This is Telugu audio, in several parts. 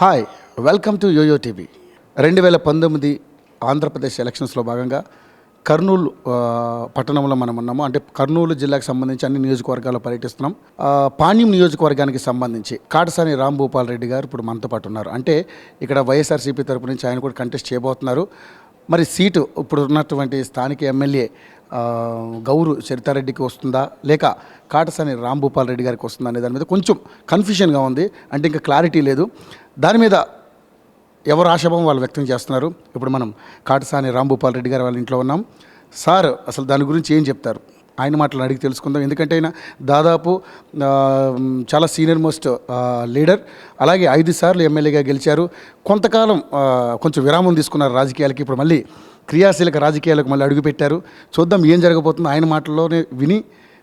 Hi, welcome to yoyo TV. 2019 Andhra Pradesh ఎలక్షన్స్లో భాగంగా కర్నూలు పట్టణంలో మనం ఉన్నాము. అంటే కర్నూలు జిల్లాకు సంబంధించి అన్ని నియోజకవర్గాల్లో పర్యటిస్తున్నాం. పాణ్యం నియోజకవర్గానికి సంబంధించి కాటసాని రాంభూపాల్ రెడ్డి గారు ఇప్పుడు మనతో పాటు ఉన్నారు. అంటే ఇక్కడ వైఎస్ఆర్సీపీ తరపు నుంచి ఆయన కూడా కంటెస్ట్ చేయబోతున్నారు. మరి సీటు ఇప్పుడు ఉన్నటువంటి స్థానిక ఎమ్మెల్యే గౌరు చరితారెడ్డికి వస్తుందా లేక కాటసాని రాంభూపాల్ రెడ్డి గారికి వస్తుందా అనే దాని మీద కొంచెం కన్ఫ్యూషన్గా ఉంది. అంటే ఇంకా క్లారిటీ లేదు. దాని మీద ఎవరు ఆశాభావం వాళ్ళు వ్యక్తం చేస్తున్నారు. ఇప్పుడు మనం కాటసాని రాంభూపాల్ రెడ్డి గారు వాళ్ళ ఇంట్లో ఉన్నాం. సార్ అసలు దాని గురించి ఏం చెప్తారు, ఆయన మాటలు అడిగి తెలుసుకుందాం. ఎందుకంటే ఆయన దాదాపు చాలా సీనియర్ మోస్ట్ లీడర్, అలాగే 5 సార్లు ఎమ్మెల్యేగా గెలిచారు. కొంతకాలం కొంచెం విరామం తీసుకున్నారు రాజకీయాలకి. ఇప్పుడు మళ్ళీ క్రియాశీలక రాజకీయాలకు మళ్ళీ అడుగుపెట్టారు. చూద్దాం ఏం జరగబోతుందో ఆయన మాటల్లోనే విని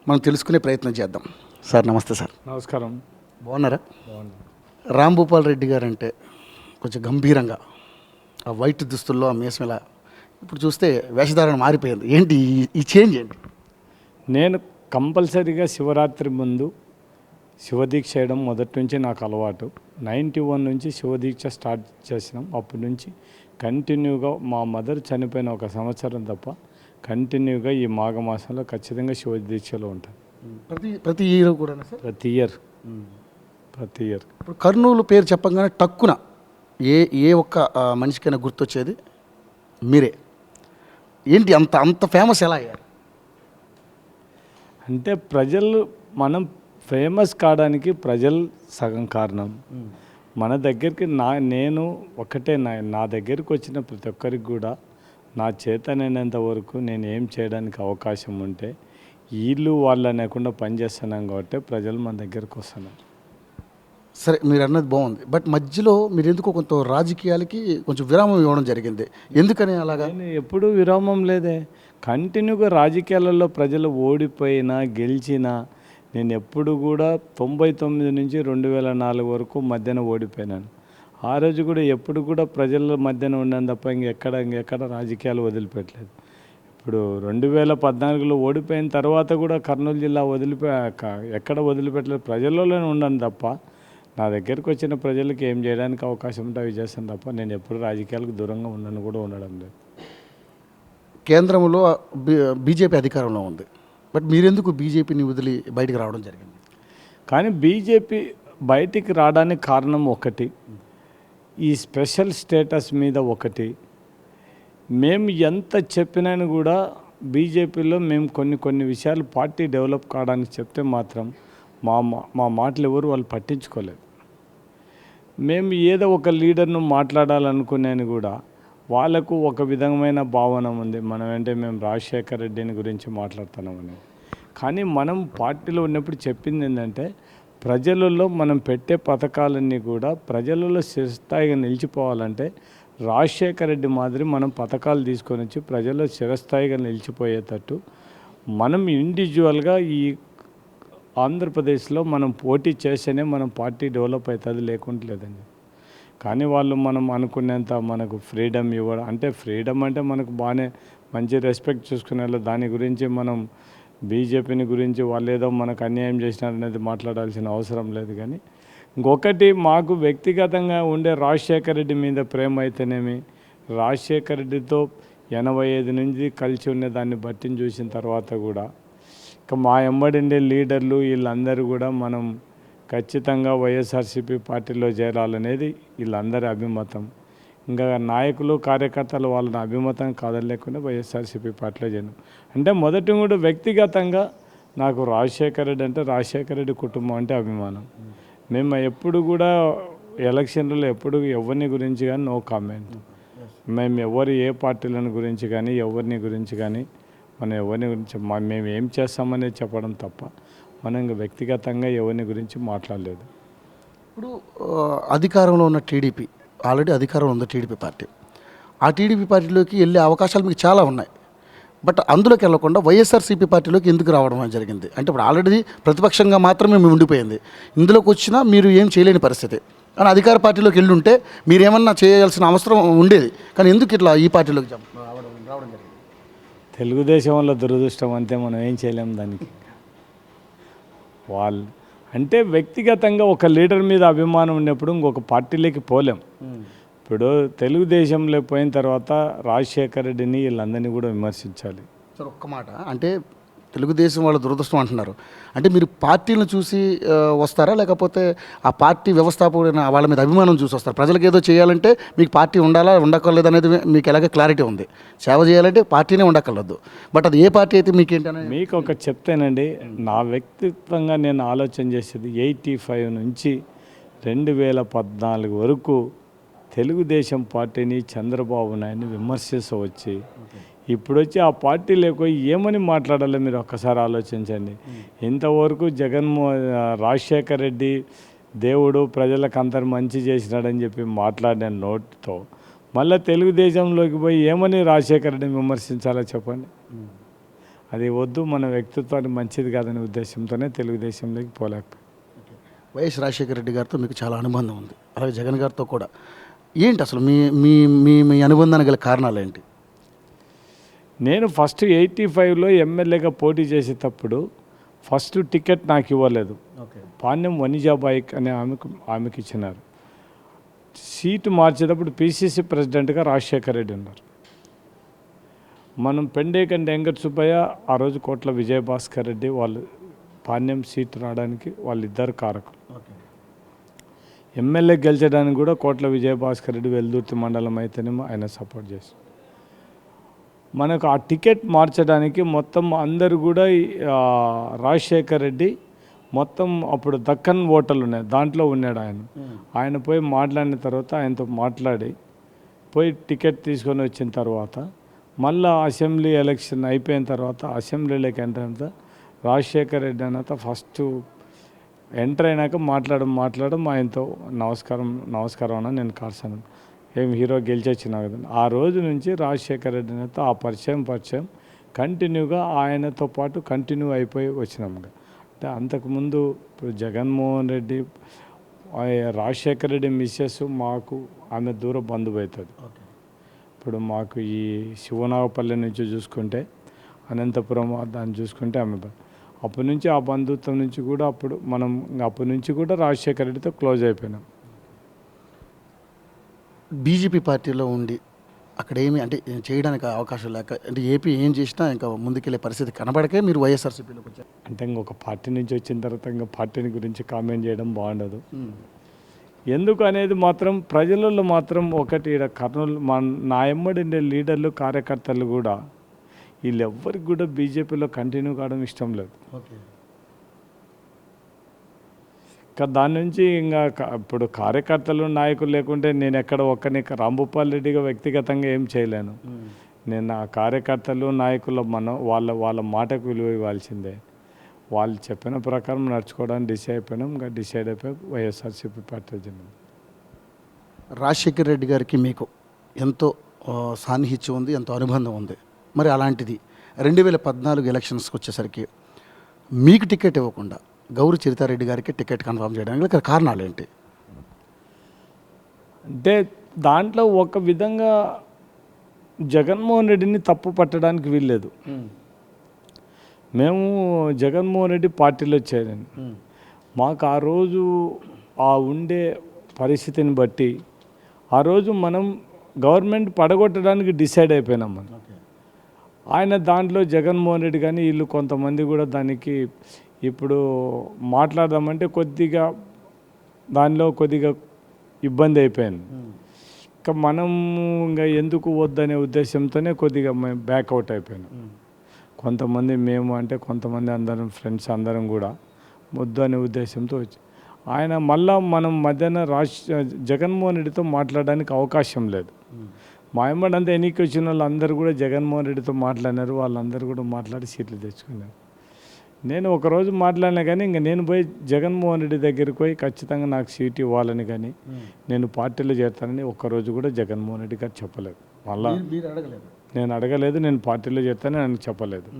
మనం తెలుసుకునే ప్రయత్నం చేద్దాం. సార్ నమస్తే. సార్ నమస్కారం. బాగున్నారా? రాంభూపాల్ రెడ్డి గారు అంటే కొంచెం గంభీరంగా ఆ వైట్ దుస్తుల్లో ఆ మీసం ఇలా, ఇప్పుడు చూస్తే వేషధారణ మారిపోయింది. ఏంటి ఈ చేంజ్ ఏంటి? నేను కంపల్సరీగా శివరాత్రి ముందు శివదీక్ష చేయడం మొదటి నుంచి నాకు అలవాటు. 91 నుంచి శివదీక్ష స్టార్ట్ చేసినాం. అప్పటి నుంచి కంటిన్యూగా మా మదర్ చనిపోయిన 1 సంవత్సరం తప్ప కంటిన్యూగా ఈ మాఘమాసంలో ఖచ్చితంగా శివదీక్షలో ఉంటాను. ప్రతి ఇయర్ కూడా సార్? ప్రతి ఇయర్. ఇప్పుడు కర్నూలు పేరు చెప్పగానే టక్కున ఏ ఒక్క మనిషికైనా గుర్తొచ్చేది మీరే. ఏంటి అంత ఫేమస్ ఎలా అయ్యారు? అంటే ప్రజలు, మనం ఫేమస్ కావడానికి ప్రజలు సగం కారణం. మన దగ్గరికి నేను ఒకటే, నా దగ్గరికి వచ్చిన ప్రతి ఒక్కరికి కూడా నా చేతనైనంత వరకు నేను ఏం చేయడానికి అవకాశం ఉంటే వీళ్ళు వాళ్ళు అనేకుండా పనిచేస్తున్నాం కాబట్టి ప్రజలు మన దగ్గరికి వస్తున్నారు. సరే, మీరు అన్నది బాగుంది. బట్ మధ్యలో మీరు ఎందుకో కొంత రాజకీయాలకి కొంచెం విరామం ఇవ్వడం జరిగింది. ఎందుకని అలాగా? ఎప్పుడూ విరామం లేదే. కంటిన్యూగా రాజకీయాలలో ప్రజలు ఓడిపోయినా గెలిచినా నేను ఎప్పుడు కూడా 99 నుంచి 2004 వరకు మధ్యన ఓడిపోయినాను. ఆ రోజు కూడా ఎప్పుడు కూడా ప్రజల మధ్యన ఉన్నాను తప్ప ఇంకెక్కడ రాజకీయాలు వదిలిపెట్టలేదు. ఇప్పుడు 2014లో ఓడిపోయిన తర్వాత కూడా కర్నూలు జిల్లా ఎక్కడ వదిలిపెట్టలేదు, ప్రజల్లోనే ఉన్నాను తప్ప నా దగ్గరికి వచ్చిన ప్రజలకు ఏం చేయడానికి అవకాశం ఉంటే అవి చేస్తాను తప్ప నేను ఎప్పుడు రాజకీయాలకు దూరంగా ఉండడం లేదు. కేంద్రంలో బీజేపీ అధికారంలో ఉంది. బట్ మీరెందుకు బీజేపీని వదిలి బయటికి రావడం జరిగింది? కానీ బీజేపీ బయటికి రావడానికి కారణం ఒకటి, ఈ స్పెషల్ స్టేటస్ మీద ఒకటి. మేము ఎంత చెప్పినా కూడా బీజేపీలో మేము కొన్ని విషయాలు పార్టీ డెవలప్ కావడానికి చెప్తే మాత్రం మా మాటలు ఎవరు వాళ్ళు పట్టించుకోలేదు. మేము ఏదో ఒక లీడర్ను మాట్లాడాలనుకునేది కూడా వాళ్ళకు ఒక విధమైన భావన ఉంది, మనం అంటే మేము రాజశేఖర్ రెడ్డిని గురించి మాట్లాడుతున్నామని. కానీ మనం పార్టీలో ఉన్నప్పుడు చెప్పింది ఏంటంటే ప్రజలలో మనం పెట్టే పథకాలన్నీ కూడా ప్రజలలో చిరస్థాయిగా నిలిచిపోవాలంటే రాజశేఖర్ రెడ్డి మాదిరి మనం పథకాలు తీసుకొని వచ్చి ప్రజల్లో చిరస్థాయిగా నిలిచిపోయేటట్టు మనం ఇండివిజువల్గా ఈ ఆంధ్రప్రదేశ్లో మనం పోటీ చేస్తేనే మనం పార్టీ డెవలప్ అవుతుంది, లేకుంటే లేదండి. కానీ వాళ్ళు మనం అనుకునేంత మనకు ఫ్రీడమ్ ఇవ్వడం, అంటే ఫ్రీడమ్ అంటే మనకు బాగానే మంచి రెస్పెక్ట్ చూసుకునే దాని గురించి మనం బీజేపీని గురించి వాళ్ళు ఏదో మనకు అన్యాయం చేసినారనేది మాట్లాడాల్సిన అవసరం లేదు. కానీ ఇంకొకటి, మాకు వ్యక్తిగతంగా ఉండే రాజశేఖర రెడ్డి మీద ప్రేమ అయితేనేమి, రాజశేఖర రెడ్డితో 85 నుంచి కలిసి ఉండే దాన్ని బట్టిని చూసిన తర్వాత కూడా ఇక మా ఎంబడిండే లీడర్లు వీళ్ళందరూ కూడా మనం ఖచ్చితంగా వైఎస్ఆర్సీపీ పార్టీలో చేరాలనేది వీళ్ళందరి అభిమతం. ఇంకా నాయకులు కార్యకర్తలు వాళ్ళని అభిమతం కాదలేకుండా వైఎస్ఆర్సీపీ పార్టీలో చేరాను. అంటే మొదటి కూడా వ్యక్తిగతంగా నాకు రాజశేఖర రెడ్డి అంటే రాజశేఖర రెడ్డి కుటుంబం అంటే అభిమానం. మేము ఎప్పుడు కూడా ఎలక్షన్లలో ఎప్పుడు ఎవరిని గురించి కానీ నో కామెంట్. మేము ఎవరు ఏ పార్టీలను గురించి కానీ ఎవరిని గురించి కానీ మనం ఎవరిని గురించి మేము ఏం చేస్తామనేది చెప్పడం తప్ప మనం ఇంకా వ్యక్తిగతంగా ఎవరిని గురించి మాట్లాడలేదు. ఇప్పుడు అధికారంలో ఉన్న టీడీపీ, ఆల్రెడీ అధికారంలో ఉంది టీడీపీ పార్టీ. ఆ టీడీపీ పార్టీలోకి వెళ్ళే అవకాశాలు మీకు చాలా ఉన్నాయి. బట్ అందులోకి వెళ్ళకుండా వైఎస్ఆర్సీపీ పార్టీలోకి ఎందుకు రావడం జరిగింది? అంటే ఇప్పుడు ఆల్రెడీ ప్రతిపక్షంగా మాత్రమే మేము ఉండిపోయింది, ఇందులోకి వచ్చినా మీరు ఏం చేయలేని పరిస్థితి. కానీ అధికార పార్టీలోకి వెళ్ళి ఉంటే మీరేమన్నా చేయాల్సిన అవసరం ఉండేది. కానీ ఎందుకు ఇట్లా ఈ పార్టీలోకి రావడం జరిగింది? తెలుగుదేశం వల్ల దురదృష్టం అంతే, మనం ఏం చేయలేము దానికి. వాళ్ళు అంటే వ్యక్తిగతంగా ఒక లీడర్ మీద అభిమానం ఉన్నప్పుడు ఇంకొక పార్టీలోకి పోలేం. ఇప్పుడు తెలుగుదేశంలో పోయిన తర్వాత రాజశేఖర రెడ్డిని వీళ్ళందరినీ కూడా విమర్శించాలి. సార్ ఒక్క మాట, అంటే తెలుగుదేశం వాళ్ళ దురదృష్టం అంటున్నారు, అంటే మీరు పార్టీలను చూసి వస్తారా, లేకపోతే ఆ పార్టీ వ్యవస్థాపకుడైన వాళ్ళ మీద అభిమానం చూసి వస్తారు? ప్రజలకు ఏదో చేయాలంటే మీకు పార్టీ ఉండాలా ఉండక్కర్లేదు అనేది మీకు ఎలాగ క్లారిటీ ఉంది. సేవ చేయాలంటే పార్టీనే ఉండక్కర్లేదు, బట్ అది ఏ పార్టీ అయితే మీకేంటనే మీకు ఒక చెప్తేనండి, నా వ్యక్తిత్వంగా నేను ఆలోచన చేసేది 85 నుంచి 2014 వరకు తెలుగుదేశం పార్టీని చంద్రబాబు నాయుడిని విమర్శిస్తూ వచ్చి ఇప్పుడు వచ్చి ఆ పార్టీ లేకపోయి ఏమని మాట్లాడాలో మీరు ఒక్కసారి ఆలోచించండి. ఇంతవరకు రాజశేఖర్ రెడ్డి దేవుడు ప్రజలకు అందరు మంచి చేసినాడని చెప్పి మాట్లాడిన నోటితో మళ్ళీ తెలుగుదేశంలోకి పోయి ఏమని రాజశేఖర్ రెడ్డిని విమర్శించాలో చెప్పండి. అది వద్దు, మన వ్యక్తిత్వానికి మంచిది కాదనే ఉద్దేశంతోనే తెలుగుదేశంలోకి పోలేకపోయి. వైఎస్ రాజశేఖర రెడ్డి గారితో మీకు చాలా అనుబంధం ఉంది, అలాగే జగన్ గారితో కూడా. ఏంటి అసలు మీ మీ మీ మీ అనుబంధానికి గల కారణాలు ఏంటి? నేను ఫస్ట్ 85లో ఎమ్మెల్యేగా పోటీ చేసేటప్పుడు ఫస్ట్ టికెట్ నాకు ఇవ్వలేదు. పాణ్యం వనిజాబాయి అనే ఆమెకి ఇచ్చినారు. సీటు మార్చేటప్పుడు పిసిసి ప్రెసిడెంట్గా రాజశేఖర రెడ్డి ఉన్నారు. మనం పెండేకంటే వెంకట సుబ్బయ్య, ఆ రోజు కోట్ల విజయభాస్కర్ రెడ్డి, వాళ్ళు పాణ్యం సీటు రావడానికి వాళ్ళిద్దరు కారకులు. ఎమ్మెల్యే గెలిచడానికి కూడా కోట్ల విజయభాస్కర్ రెడ్డి వెల్దుర్తి మండలం అయితేనేమో ఆయన సపోర్ట్ చేస్తారు. మనకు ఆ టికెట్ మార్చడానికి మొత్తం అందరు కూడా రాజశేఖర్ రెడ్డి మొత్తం అప్పుడు దక్కన్ ఓటర్లు ఉన్నాయి, దాంట్లో ఉన్నాడు ఆయన. ఆయన పోయి మాట్లాడిన తర్వాత ఆయనతో మాట్లాడి పోయి టికెట్ తీసుకొని వచ్చిన తర్వాత మళ్ళీ అసెంబ్లీ ఎలక్షన్ అయిపోయిన తర్వాత అసెంబ్లీలోకి ఎంటర్ అయిన రాజశేఖర్ రెడ్డి అన్నత ఫస్ట్ ఎంటర్ అయినాక మాట్లాడడం ఆయనతో నమస్కారం అన్న, నేను కాల్సాను, ఏం హీరో గెలిచొచ్చినా కదండి. ఆ రోజు నుంచి రాజశేఖర రెడ్డితో ఆ పరిచయం కంటిన్యూగా ఆయనతో పాటు కంటిన్యూ అయిపోయి వచ్చినాము. అంటే అంతకుముందు ఇప్పుడు జగన్మోహన్ రెడ్డి రాజశేఖర రెడ్డి మిస్సెస్ మాకు ఆమె దూర బంధువు అవుతుంది. ఇప్పుడు మాకు ఈ శివనాగపల్లి నుంచి చూసుకుంటే అనంతపురం దాన్ని చూసుకుంటే ఆమె అప్పటి నుంచి ఆ బంధుత్వం నుంచి కూడా అప్పటి నుంచి కూడా రాజశేఖర రెడ్డితో క్లోజ్ అయిపోయినాం. బీజేపీ పార్టీలో ఉండి అక్కడ ఏమి అంటే చేయడానికి అవకాశం లేక, అంటే ఏపీ ఏం చేసినా ఇంకా ముందుకెళ్ళే పరిస్థితి కనబడకే మీరు వైఎస్ఆర్సీపీలోకి వచ్చారు. అంటే ఇంకొక పార్టీ నుంచి వచ్చిన తర్వాత ఇంకా పార్టీని గురించి కామెంట్ చేయడం బాగుండదు. ఎందుకు అనేది మాత్రం ప్రజలలో మాత్రం ఒకటి కర్నూలు నా ఎమ్మడి లీడర్లు కార్యకర్తలు కూడా వీళ్ళెవ్వరికి కూడా బీజేపీలో కంటిన్యూ కావడం ఇష్టం లేదు. ఇంకా దాని నుంచి ఇంకా ఇప్పుడు కార్యకర్తలు నాయకులు లేకుంటే నేను ఎక్కడ ఒక్కని రాంభూపాల్ రెడ్డిగా వ్యక్తిగతంగా ఏం చేయలేను. నేను ఆ కార్యకర్తలు నాయకుల వాళ్ళ మాటకు విలువ ఇవ్వాల్సిందే. వాళ్ళు చెప్పిన ప్రకారం నడుచుకోవడానికి డిసైడ్ అయిపోయి వైఎస్ఆర్సీపీ పార్టీ జరిగింది. రాజశేఖర రెడ్డి గారికి మీకు ఎంతో సాన్నిహిత్యం ఉంది, ఎంతో అనుబంధం ఉంది. మరి అలాంటిది 2014 ఎలక్షన్స్కి వచ్చేసరికి మీకు టికెట్ ఇవ్వకుండా గౌరి చరితారెడ్డి గారికి టికెట్ కన్ఫర్మ్ చేయడానికి కారణాలు ఏంటి? అంటే దాంట్లో ఒక విధంగా జగన్మోహన్ రెడ్డిని తప్పు పట్టడానికి వీల్లేదు. మేము జగన్మోహన్ రెడ్డి పార్టీలో చేరాను. మాకు ఆ రోజు ఆ ఉండే పరిస్థితిని బట్టి ఆ రోజు మనం గవర్నమెంట్ పడగొట్టడానికి డిసైడ్ అయిపోయినాం మనం. ఆయన దాంట్లో జగన్మోహన్ రెడ్డి కానీ వీళ్ళు కొంతమంది కూడా దానికి ఇప్పుడు మాట్లాడదామంటే కొద్దిగా ఇబ్బంది అయిపోయింది. ఇంకా మనం ఇంకా ఎందుకు వద్దనే ఉద్దేశంతోనే కొద్దిగా మేము బ్యాక్అవుట్ అయిపోయినాం. కొంతమంది మేము అంటే కొంతమంది అందరం ఫ్రెండ్స్ అందరం కూడా వద్దు అనే ఉద్దేశంతో వచ్చి ఆయన మళ్ళా మనం మధ్యాహ్నం జగన్మోహన్ రెడ్డితో మాట్లాడడానికి అవకాశం లేదు. మా అమ్మడి అంతా ఎన్నిక వచ్చిన వాళ్ళు అందరూ కూడా జగన్మోహన్ రెడ్డితో మాట్లాడినారు. వాళ్ళందరూ కూడా మాట్లాడి సీట్లు తెచ్చుకున్నారు. నేను ఒకరోజు మాట్లాడినా కానీ ఇంకా నేను పోయి జగన్మోహన్ రెడ్డి దగ్గరికి పోయి ఖచ్చితంగా నాకు సీట్ ఇవ్వాలని కానీ నేను పార్టీలో చేస్తానని ఒక్కరోజు కూడా జగన్మోహన్ రెడ్డి గారు చెప్పలేదు. మళ్ళా నేను అడగలేదు, నేను పార్టీలో చేస్తానని ఆయనకు చెప్పలేదు.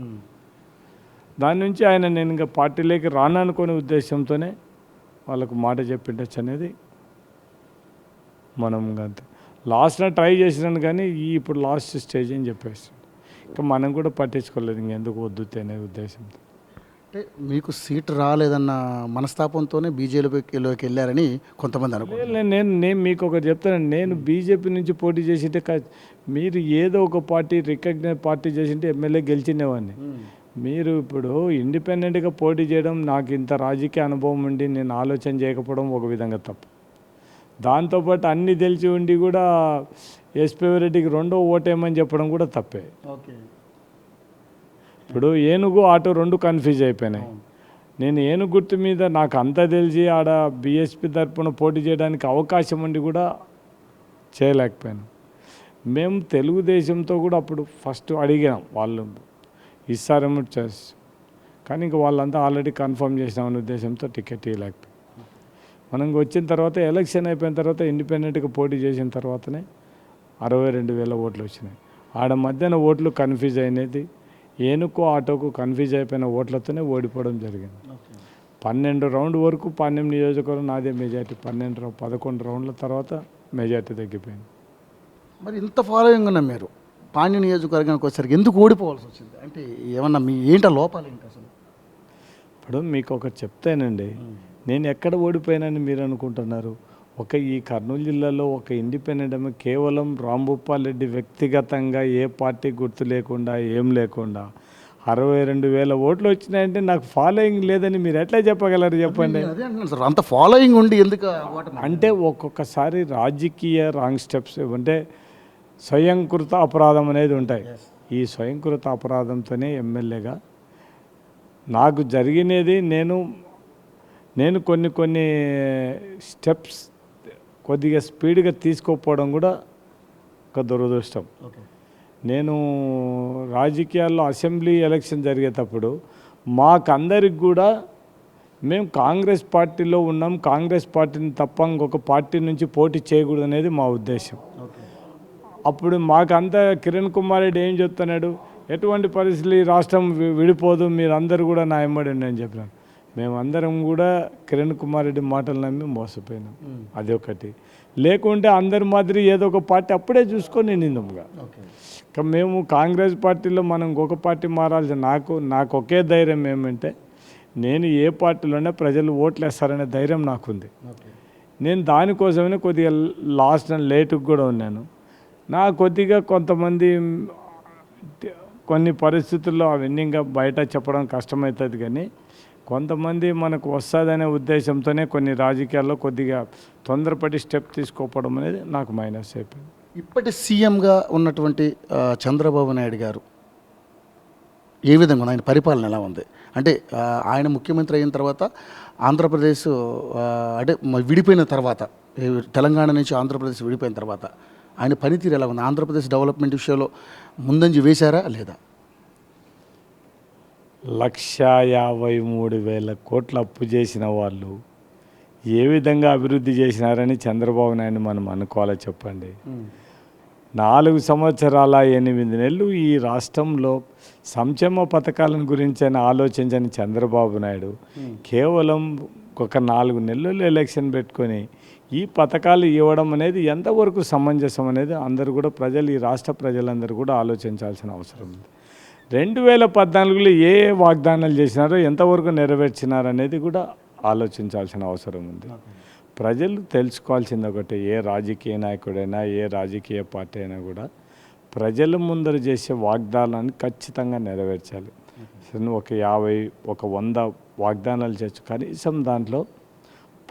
దాని నుంచి ఆయన నేను ఇంకా పార్టీలోకి రాననుకునే ఉద్దేశంతోనే వాళ్ళకు మాట చెప్పిండొచ్చు అనేది మనం అంతే. లాస్ట్లో ట్రై చేసినాను కానీ ఇప్పుడు లాస్ట్ స్టేజ్ అని చెప్పేసి ఇంకా మనం కూడా పట్టించుకోలేదు, ఇంకెందుకు వద్దు అనే ఉద్దేశంతో. అంటే మీకు సీట్ రాలేదన్న మనస్తాపంతోనే బీజేపీలోకి వెళ్ళారని కొంతమంది అనుకుంటారు. నేను మీకు ఒకటి చెప్తానండి. నేను బీజేపీ నుంచి పోటీ చేసింటే మీరు ఏదో ఒక పార్టీ రికగ్నైజ్ పార్టీ చేసింటే ఎమ్మెల్యే గెలిచినేవాడిని. మీరు ఇప్పుడు ఇండిపెండెంట్గా పోటీ చేయడం, నాకు ఇంత రాజకీయ అనుభవం ఉండి నేను ఆలోచన చేయకపోవడం ఒక విధంగా తప్పు. దాంతోపాటు అన్నీ తెలిసి ఉండి కూడా ఎస్పీ రెడ్డికి రెండో ఓటేమని చెప్పడం కూడా తప్పే. ఓకే. ఇప్పుడు ఏనుగు ఆటో రెండు కన్ఫ్యూజ్ అయిపోయినాయి. నేను ఏనుగు గుర్తు మీద నాకు అంతా తెలిసి ఆడ బీఎస్పీ తరపున పోటీ చేయడానికి అవకాశం ఉండి కూడా చేయలేకపోయాను. మేము తెలుగుదేశంతో కూడా అప్పుడు ఫస్ట్ అడిగాం, వాళ్ళు ఇస్తారేమో చేసి, కానీ ఇంక వాళ్ళంతా ఆల్రెడీ కన్ఫర్మ్ చేసినామనే ఉద్దేశంతో టికెట్ ఇవ్వలేకపోయాం. మనం వచ్చిన తర్వాత ఎలక్షన్ అయిపోయిన తర్వాత ఇండిపెండెంట్గా పోటీ చేసిన తర్వాతనే 62,000 ఓట్లు వచ్చినాయి. ఆడ మధ్యాహ్న ఓట్లు కన్ఫ్యూజ్ అయినది, ఏనుకో ఆటోకు కన్ఫ్యూజ్ అయిపోయిన ఓట్లతోనే ఓడిపోవడం జరిగింది. 12 రౌండ్ వరకు పాణ్యం నియోజకవర్గం నాదే మెజార్టీ. 11 రౌండ్ల తర్వాత మెజార్టీ తగ్గిపోయింది. మరి ఇంత ఫాలోయింగ్ ఉన్న మీరు పాణ్య నియోజకవర్గానికి వచ్చేసరికి ఎందుకు ఓడిపోవాల్సి వచ్చింది? అంటే ఏమన్నా మీ ఏంటో లోపాలు ఏంటి అసలు? ఇప్పుడు మీకు ఒకటి చెప్తానండి, నేను ఎక్కడ ఓడిపోయానని మీరు అనుకుంటున్నారు? ఈ కర్నూలు జిల్లాలో ఒక ఇండిపెండెంట్ కేవలం రాంభూపాల్ రెడ్డి వ్యక్తిగతంగా ఏ పార్టీ గుర్తు లేకుండా ఏం లేకుండా 62,000 ఓట్లు వచ్చినాయంటే నాకు ఫాలోయింగ్ లేదని మీరు ఎట్లా చెప్పగలరు చెప్పండి? అదే అంటున్నాను సార్, అంత ఫాలోయింగ్ ఉండి ఎందుకు ఓటమి? అంటే ఒక్కొక్కసారి రాజకీయ రాంగ్ స్టెప్స్ అంటే స్వయంకృత అపరాధం అనేది ఉంటాయి. ఈ స్వయంకృత అపరాధంతోనే ఎమ్మెల్యేగా నాకు జరిగినది, నేను కొన్ని స్టెప్స్ కొద్దిగా స్పీడ్గా తీసుకోకపోవడం కూడా ఒక దురదృష్టం. నేను రాజకీయాల్లో అసెంబ్లీ ఎలక్షన్ జరిగేటప్పుడు మాకందరికి కూడా మేము కాంగ్రెస్ పార్టీలో ఉన్నాం, కాంగ్రెస్ పార్టీని తప్ప ఇంకొక పార్టీ నుంచి పోటీ చేయకూడదు అనేది మా ఉద్దేశం. అప్పుడు మాకంతా కిరణ్ కుమార్ రెడ్డి ఏం చెప్తున్నాడు, ఎటువంటి పరిస్థితులు ఈ రాష్ట్రం విడిపోదు, మీరందరూ కూడా నా ఎమ్మడి అని చెప్పినాను. మేమందరం కూడా కిరణ్ కుమార్ రెడ్డి మాటలు నమ్మి మోసపోయినాం. అది ఒకటి. లేకుంటే అందరి మాదిరి ఏదో ఒక పార్టీ అప్పుడే చూసుకొని నిందముగా. మేము కాంగ్రెస్ పార్టీలో మనం ఇంకొక పార్టీ మారాల్సి, నాకు ఒకే ధైర్యం ఏమంటే, నేను ఏ పార్టీలోనే ప్రజలు ఓట్లు వేస్తారనే ధైర్యం నాకుంది. నేను దానికోసమే కొద్దిగా లాస్ట్ అండ్ లేటుకు కూడా ఉన్నాను. కొద్దిగా కొంతమంది కొన్ని పరిస్థితుల్లో అవన్నీ ఇంకా బయట చెప్పడం కష్టమవుతుంది, కానీ కొంతమంది మనకు వస్తుందనే ఉద్దేశంతోనే కొన్ని రాజకీయాల్లో కొద్దిగా తొందరపడి స్టెప్ తీసుకోకపోవడం అనేది నాకు మైనస్ అయిపోయింది. ఇప్పటి సీఎంగా ఉన్నటువంటి చంద్రబాబు నాయుడు గారు ఏ విధంగా ఉంది? ఆయన పరిపాలన ఎలా ఉంది? అంటే ఆయన ముఖ్యమంత్రి అయిన తర్వాత ఆంధ్రప్రదేశ్ అంటే విడిపోయిన తర్వాత, తెలంగాణ నుంచి ఆంధ్రప్రదేశ్ విడిపోయిన తర్వాత ఆయన పనితీరు ఎలా ఉంది? ఆంధ్రప్రదేశ్ డెవలప్మెంట్ విషయంలో ముందంజ వేశారా లేదా? 153,000 కోట్ల అప్పు చేసిన వాళ్ళు ఏ విధంగా అభివృద్ధి చేసినారని చంద్రబాబు నాయుడు మనం అనుకోవాలో చెప్పండి. 4 సంవత్సరాల 8 నెలలు ఈ రాష్ట్రంలో సంక్షేమ పథకాలను గురించి ఆలోచించని చంద్రబాబు నాయుడు కేవలం ఒక 4 నెలలు ఎలక్షన్ పెట్టుకొని ఈ పథకాలు ఇవ్వడం అనేది ఎంతవరకు సమంజసం అనేది అందరూ కూడా ఈ రాష్ట్ర ప్రజలందరూ కూడా ఆలోచించాల్సిన అవసరం ఉంది. 2014లో ఏ వాగ్దానాలు చేసినారో ఎంతవరకు నెరవేర్చినారనేది కూడా ఆలోచించాల్సిన అవసరం ఉంది. ప్రజలు తెలుసుకోవాల్సింది ఒకటి, ఏ రాజకీయ నాయకుడైనా ఏ రాజకీయ పార్టీ అయినా కూడా ప్రజల ముందర చేసే వాగ్దానాన్ని ఖచ్చితంగా నెరవేర్చాలి. ఒక 100 వాగ్దానాలు చేయొచ్చు, కనీసం దాంట్లో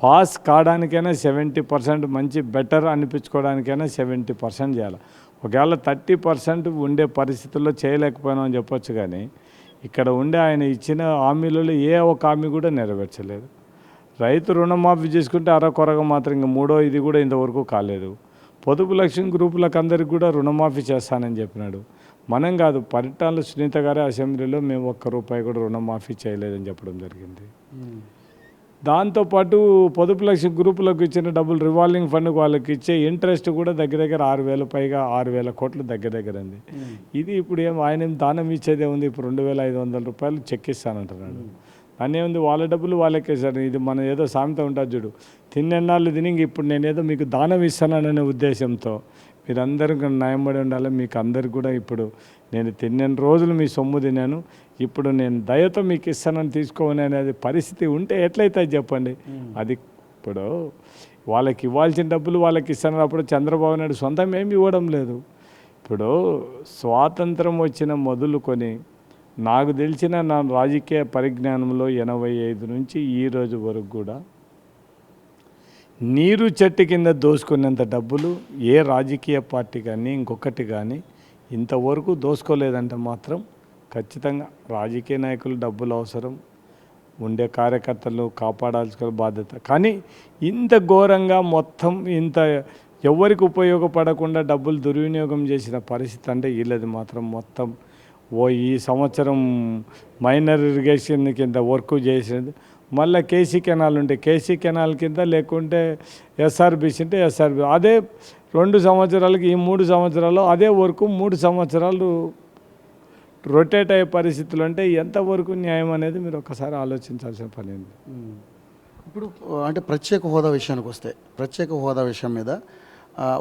పాస్ కావడానికైనా 70% మంచి బెటర్ అనిపించుకోవడానికైనా 70% చేయాలి. ఒకవేళ 30% ఉండే పరిస్థితుల్లో చేయలేకపోయినా అని చెప్పొచ్చు, కానీ ఇక్కడ ఉండే ఆయన ఇచ్చిన హామీలలో ఏ ఒక హామీ కూడా నెరవేర్చలేదు. రైతు రుణమాఫీ చేసుకుంటే అరకొరగా మాత్రం ఇంకా ఇది కూడా ఇంతవరకు కాలేదు. పొదుపు లక్ష్యం గ్రూపులకు అందరికి కూడా రుణమాఫీ చేస్తానని చెప్పినాడు. మనం కాదు, పరిటాల సునీత గారే అసెంబ్లీలో మేము ₹1 కూడా రుణమాఫీ చేయలేదని చెప్పడం జరిగింది. దాంతోపాటు పొదుపు లక్ష్యం గ్రూపులకు ఇచ్చిన డబ్బులు రివాల్వింగ్ ఫండ్కి వాళ్ళకి ఇచ్చే ఇంట్రెస్ట్ కూడా దగ్గర 6,000 పైగా 6,000 కోట్లు దగ్గర ఉంది. ఇది ఇప్పుడు ఆయన దానం ఇచ్చేదే ఉంది. ఇప్పుడు ₹2,500 చెక్ ఇస్తానంటున్నాడు. దాన్ని ఏముంది, వాళ్ళ డబ్బులు వాళ్ళకేసారు. ఇది మన ఏదో సామెత ఉంటుంది చూడు, తిన్నెన్నాళ్ళు తిని ఇప్పుడు నేనేదో మీకు దానం ఇస్తాననే ఉద్దేశంతో మీరందరూ కూడా న్యాయపడి ఉండాలి. మీకు అందరికి కూడా ఇప్పుడు నేను తిన్నన్ని రోజులు మీ సొమ్ము తిన్నాను, ఇప్పుడు నేను దయతో మీకు ఇస్తానని తీసుకోని అనేది పరిస్థితి ఉంటే ఎట్లయితే చెప్పండి. అది ఇప్పుడు వాళ్ళకి ఇవ్వాల్సిన డబ్బులు వాళ్ళకి ఇస్తున్నారు. అప్పుడు చంద్రబాబు నాయుడు సొంతం ఏమి ఇవ్వడం లేదు. ఇప్పుడు స్వాతంత్రం వచ్చిన మొదలుకొని నాకు తెలిసిన నా రాజకీయ పరిజ్ఞానంలో 85 నుంచి ఈ రోజు వరకు కూడా నీరు చెట్టు కింద దోసుకునేంత డబ్బులు ఏ రాజకీయ పార్టీ కానీ ఇంకొకటి కానీ ఇంతవరకు దోసుకోలేదంటే మాత్రం ఖచ్చితంగా రాజకీయ నాయకులు డబ్బులు అవసరం, ఉండే కార్యకర్తలు కాపాడాల్సిన బాధ్యత. కానీ ఇంత ఘోరంగా మొత్తం ఇంత ఎవరికి ఉపయోగపడకుండా డబ్బులు దుర్వినియోగం చేసిన పరిస్థితి అంటే వీళ్ళది మాత్రం మొత్తం. ఈ సంవత్సరం మైనర్ ఇరిగేషన్ కింద వర్క్ చేసేది, మళ్ళీ కేసీ కెనాల్ ఉంటే కేసీ కెనాల్ కింద, లేకుంటే ఎస్ఆర్బిసి ఉంటే ఎస్ఆర్బి, అదే 2 సంవత్సరాలకి ఈ 3 సంవత్సరాలు అదే వర్క్ 3 సంవత్సరాలు రొటేట్ అయ్యే పరిస్థితులు అంటే ఎంతవరకు న్యాయం అనేది మీరు ఒకసారి ఆలోచించాల్సిన పని ఉంది. ఇప్పుడు అంటే ప్రత్యేక హోదా విషయానికి వస్తే, ప్రత్యేక హోదా విషయం మీద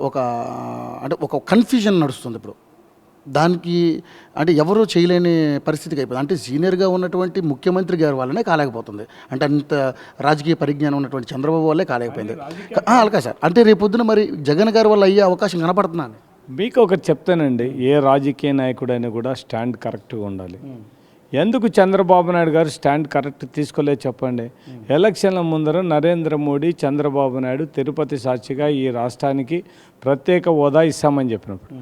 ఒక కన్ఫ్యూజన్ నడుస్తుంది ఇప్పుడు. దానికి అంటే ఎవరూ చేయలేని పరిస్థితికి అయిపోయింది. అంటే సీనియర్గా ఉన్నటువంటి ముఖ్యమంత్రి గారి వల్లనే కాలేకపోతుంది. అంటే అంత రాజకీయ పరిజ్ఞానం ఉన్నటువంటి చంద్రబాబు వల్లే కాలేకపోయింది. అలాగే సార్, అంటే రేపొద్దున మరి జగన్ గారి వల్ల అయ్యే అవకాశం కనపడుతున్నాను. మీకు ఒకటి చెప్తానండి, ఏ రాజకీయ నాయకుడైనా కూడా స్టాండ్ కరెక్ట్గా ఉండాలి. ఎందుకు చంద్రబాబు నాయుడు గారు స్టాండ్ కరెక్ట్ తీసుకోలేదు చెప్పండి. ఎలక్షన్ల ముందర నరేంద్ర మోడీ, చంద్రబాబు నాయుడు తిరుపతి సాక్షిగా ఈ రాష్ట్రానికి ప్రత్యేక హోదా ఇస్తామని చెప్పినప్పుడు,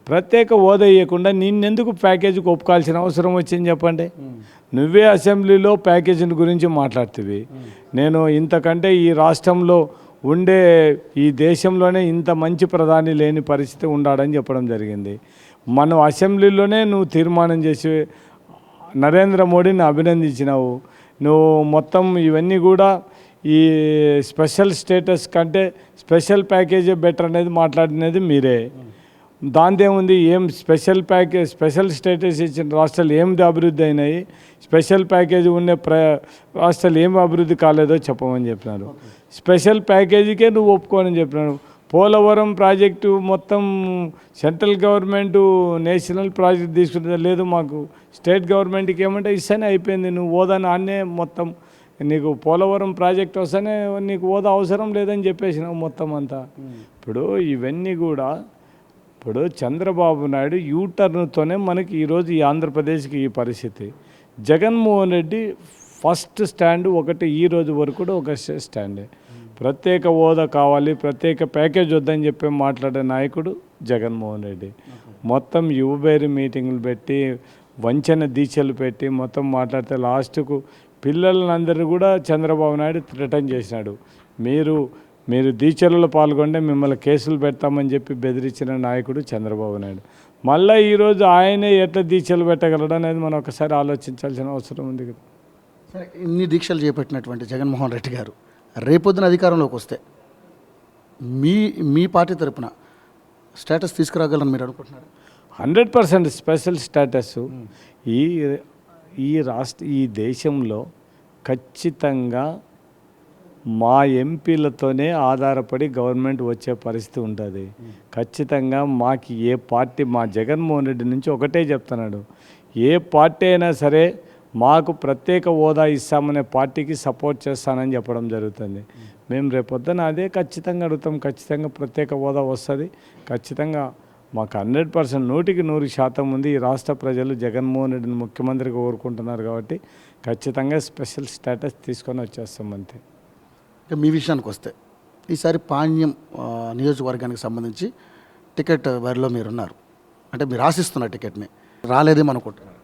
ప్రత్యేక హోదా ఇవ్వకుండా నిన్నెందుకు ప్యాకేజీకి ఒప్పుకోవాల్సిన అవసరం వచ్చింది చెప్పండి. నువ్వే అసెంబ్లీలో ప్యాకేజీని గురించి మాట్లాడుతీవి. నేను ఇంతకంటే ఈ రాష్ట్రంలో ఉండే ఈ దేశంలోనే ఇంత మంచి ప్రధాని లేని పరిస్థితి ఉండాలని చెప్పడం జరిగింది. మనం అసెంబ్లీలోనే నువ్వు తీర్మానం చేసి నరేంద్ర మోడీని అభినందించినావు. నువ్వు మొత్తం ఇవన్నీ కూడా ఈ స్పెషల్ స్టేటస్ కంటే స్పెషల్ ప్యాకేజీ బెటర్ అనేది మాట్లాడినది మీరే. దాందేముంది, ఏం స్పెషల్ స్టేటస్ ఇచ్చిన రాష్ట్రాలు ఏం అభివృద్ధి అయినాయి, స్పెషల్ ప్యాకేజీ ఉండే రాష్ట్రాలు ఏం అభివృద్ధి కాలేదో చెప్పమని చెప్పినారు. స్పెషల్ ప్యాకేజీకే నువ్వు ఒప్పుకోని చెప్పినాను. పోలవరం ప్రాజెక్టు మొత్తం సెంట్రల్ గవర్నమెంటు నేషనల్ ప్రాజెక్ట్ తీసుకుంటే లేదు, మాకు స్టేట్ గవర్నమెంట్కి ఏమంటే ఇస్తేనే అయిపోయింది. నువ్వు హోదాని అన్నే మొత్తం నీకు పోలవరం ప్రాజెక్ట్ వస్తేనే నీకు హోదా అవసరం లేదని చెప్పేసినావు మొత్తం అంతా. ఇప్పుడు ఇవన్నీ కూడా ఇప్పుడు చంద్రబాబు నాయుడు యూటర్న్తోనే మనకి ఈరోజు ఈ ఆంధ్రప్రదేశ్కి ఈ పరిస్థితి. జగన్మోహన్ రెడ్డి ఫస్ట్ స్టాండ్ ఒకటి, ఈ రోజు వరకు కూడా ఒక స్టాండే. ప్రత్యేక హోదా కావాలి, ప్రత్యేక ప్యాకేజ్ వద్దని చెప్పి మాట్లాడే నాయకుడు జగన్మోహన్ రెడ్డి. మొత్తం యువబేరి మీటింగులు పెట్టి, వంచన దీక్షలు పెట్టి మొత్తం మాట్లాడితే లాస్ట్కు పిల్లలందరూ కూడా చంద్రబాబు నాయుడు రిటర్న్ చేసినాడు. మీరు దీక్షలలో పాల్గొంటే మిమ్మల్ని కేసులు పెడతామని చెప్పి బెదిరించిన నాయకుడు చంద్రబాబు నాయుడు. మళ్ళీ ఈరోజు ఆయనే ఎట్లా దీక్షలు పెట్టగలడు అనేది మనం ఒకసారి ఆలోచించాల్సిన అవసరం ఉంది కదా. సరే, ఇన్ని దీక్షలు చేపట్టినటువంటి జగన్మోహన్ రెడ్డి గారు రేపొద్దున అధికారంలోకి వస్తే మీ పార్టీ తరపున స్టేటస్ తీసుకురాగలని మీరు అనుకుంటున్నారు? 100% స్పెషల్ స్టేటస్ ఈ దేశంలో ఖచ్చితంగా మా ఎంపీలతోనే ఆధారపడి గవర్నమెంట్ వచ్చే పరిస్థితి ఉంటుంది. ఖచ్చితంగా మాకు ఏ పార్టీ, మా జగన్మోహన్ రెడ్డి నుంచి ఒకటే చెప్తున్నాడు, ఏ పార్టీ అయినా సరే మాకు ప్రత్యేక హోదా ఇస్తామనే పార్టీకి సపోర్ట్ చేస్తానని చెప్పడం జరుగుతుంది. మేము రేపొద్దున అదే ఖచ్చితంగా అడుగుతాం. ఖచ్చితంగా ప్రత్యేక హోదా వస్తుంది. ఖచ్చితంగా మాకు 100% 100% ఉంది. ఈ రాష్ట్ర ప్రజలు జగన్మోహన్ రెడ్డిని ముఖ్యమంత్రిగా కోరుకుంటున్నారు కాబట్టి ఖచ్చితంగా స్పెషల్ స్టేటస్ తీసుకొని వచ్చేస్తాం అంతే. మీ విషయానికి వస్తే ఈసారి పాణ్యం నియోజకవర్గానికి సంబంధించి టికెట్ వారిలో మీరున్నారు, అంటే మీరు ఆశిస్తున్న టికెట్ని రాలేదేమనుకుంటున్నారు?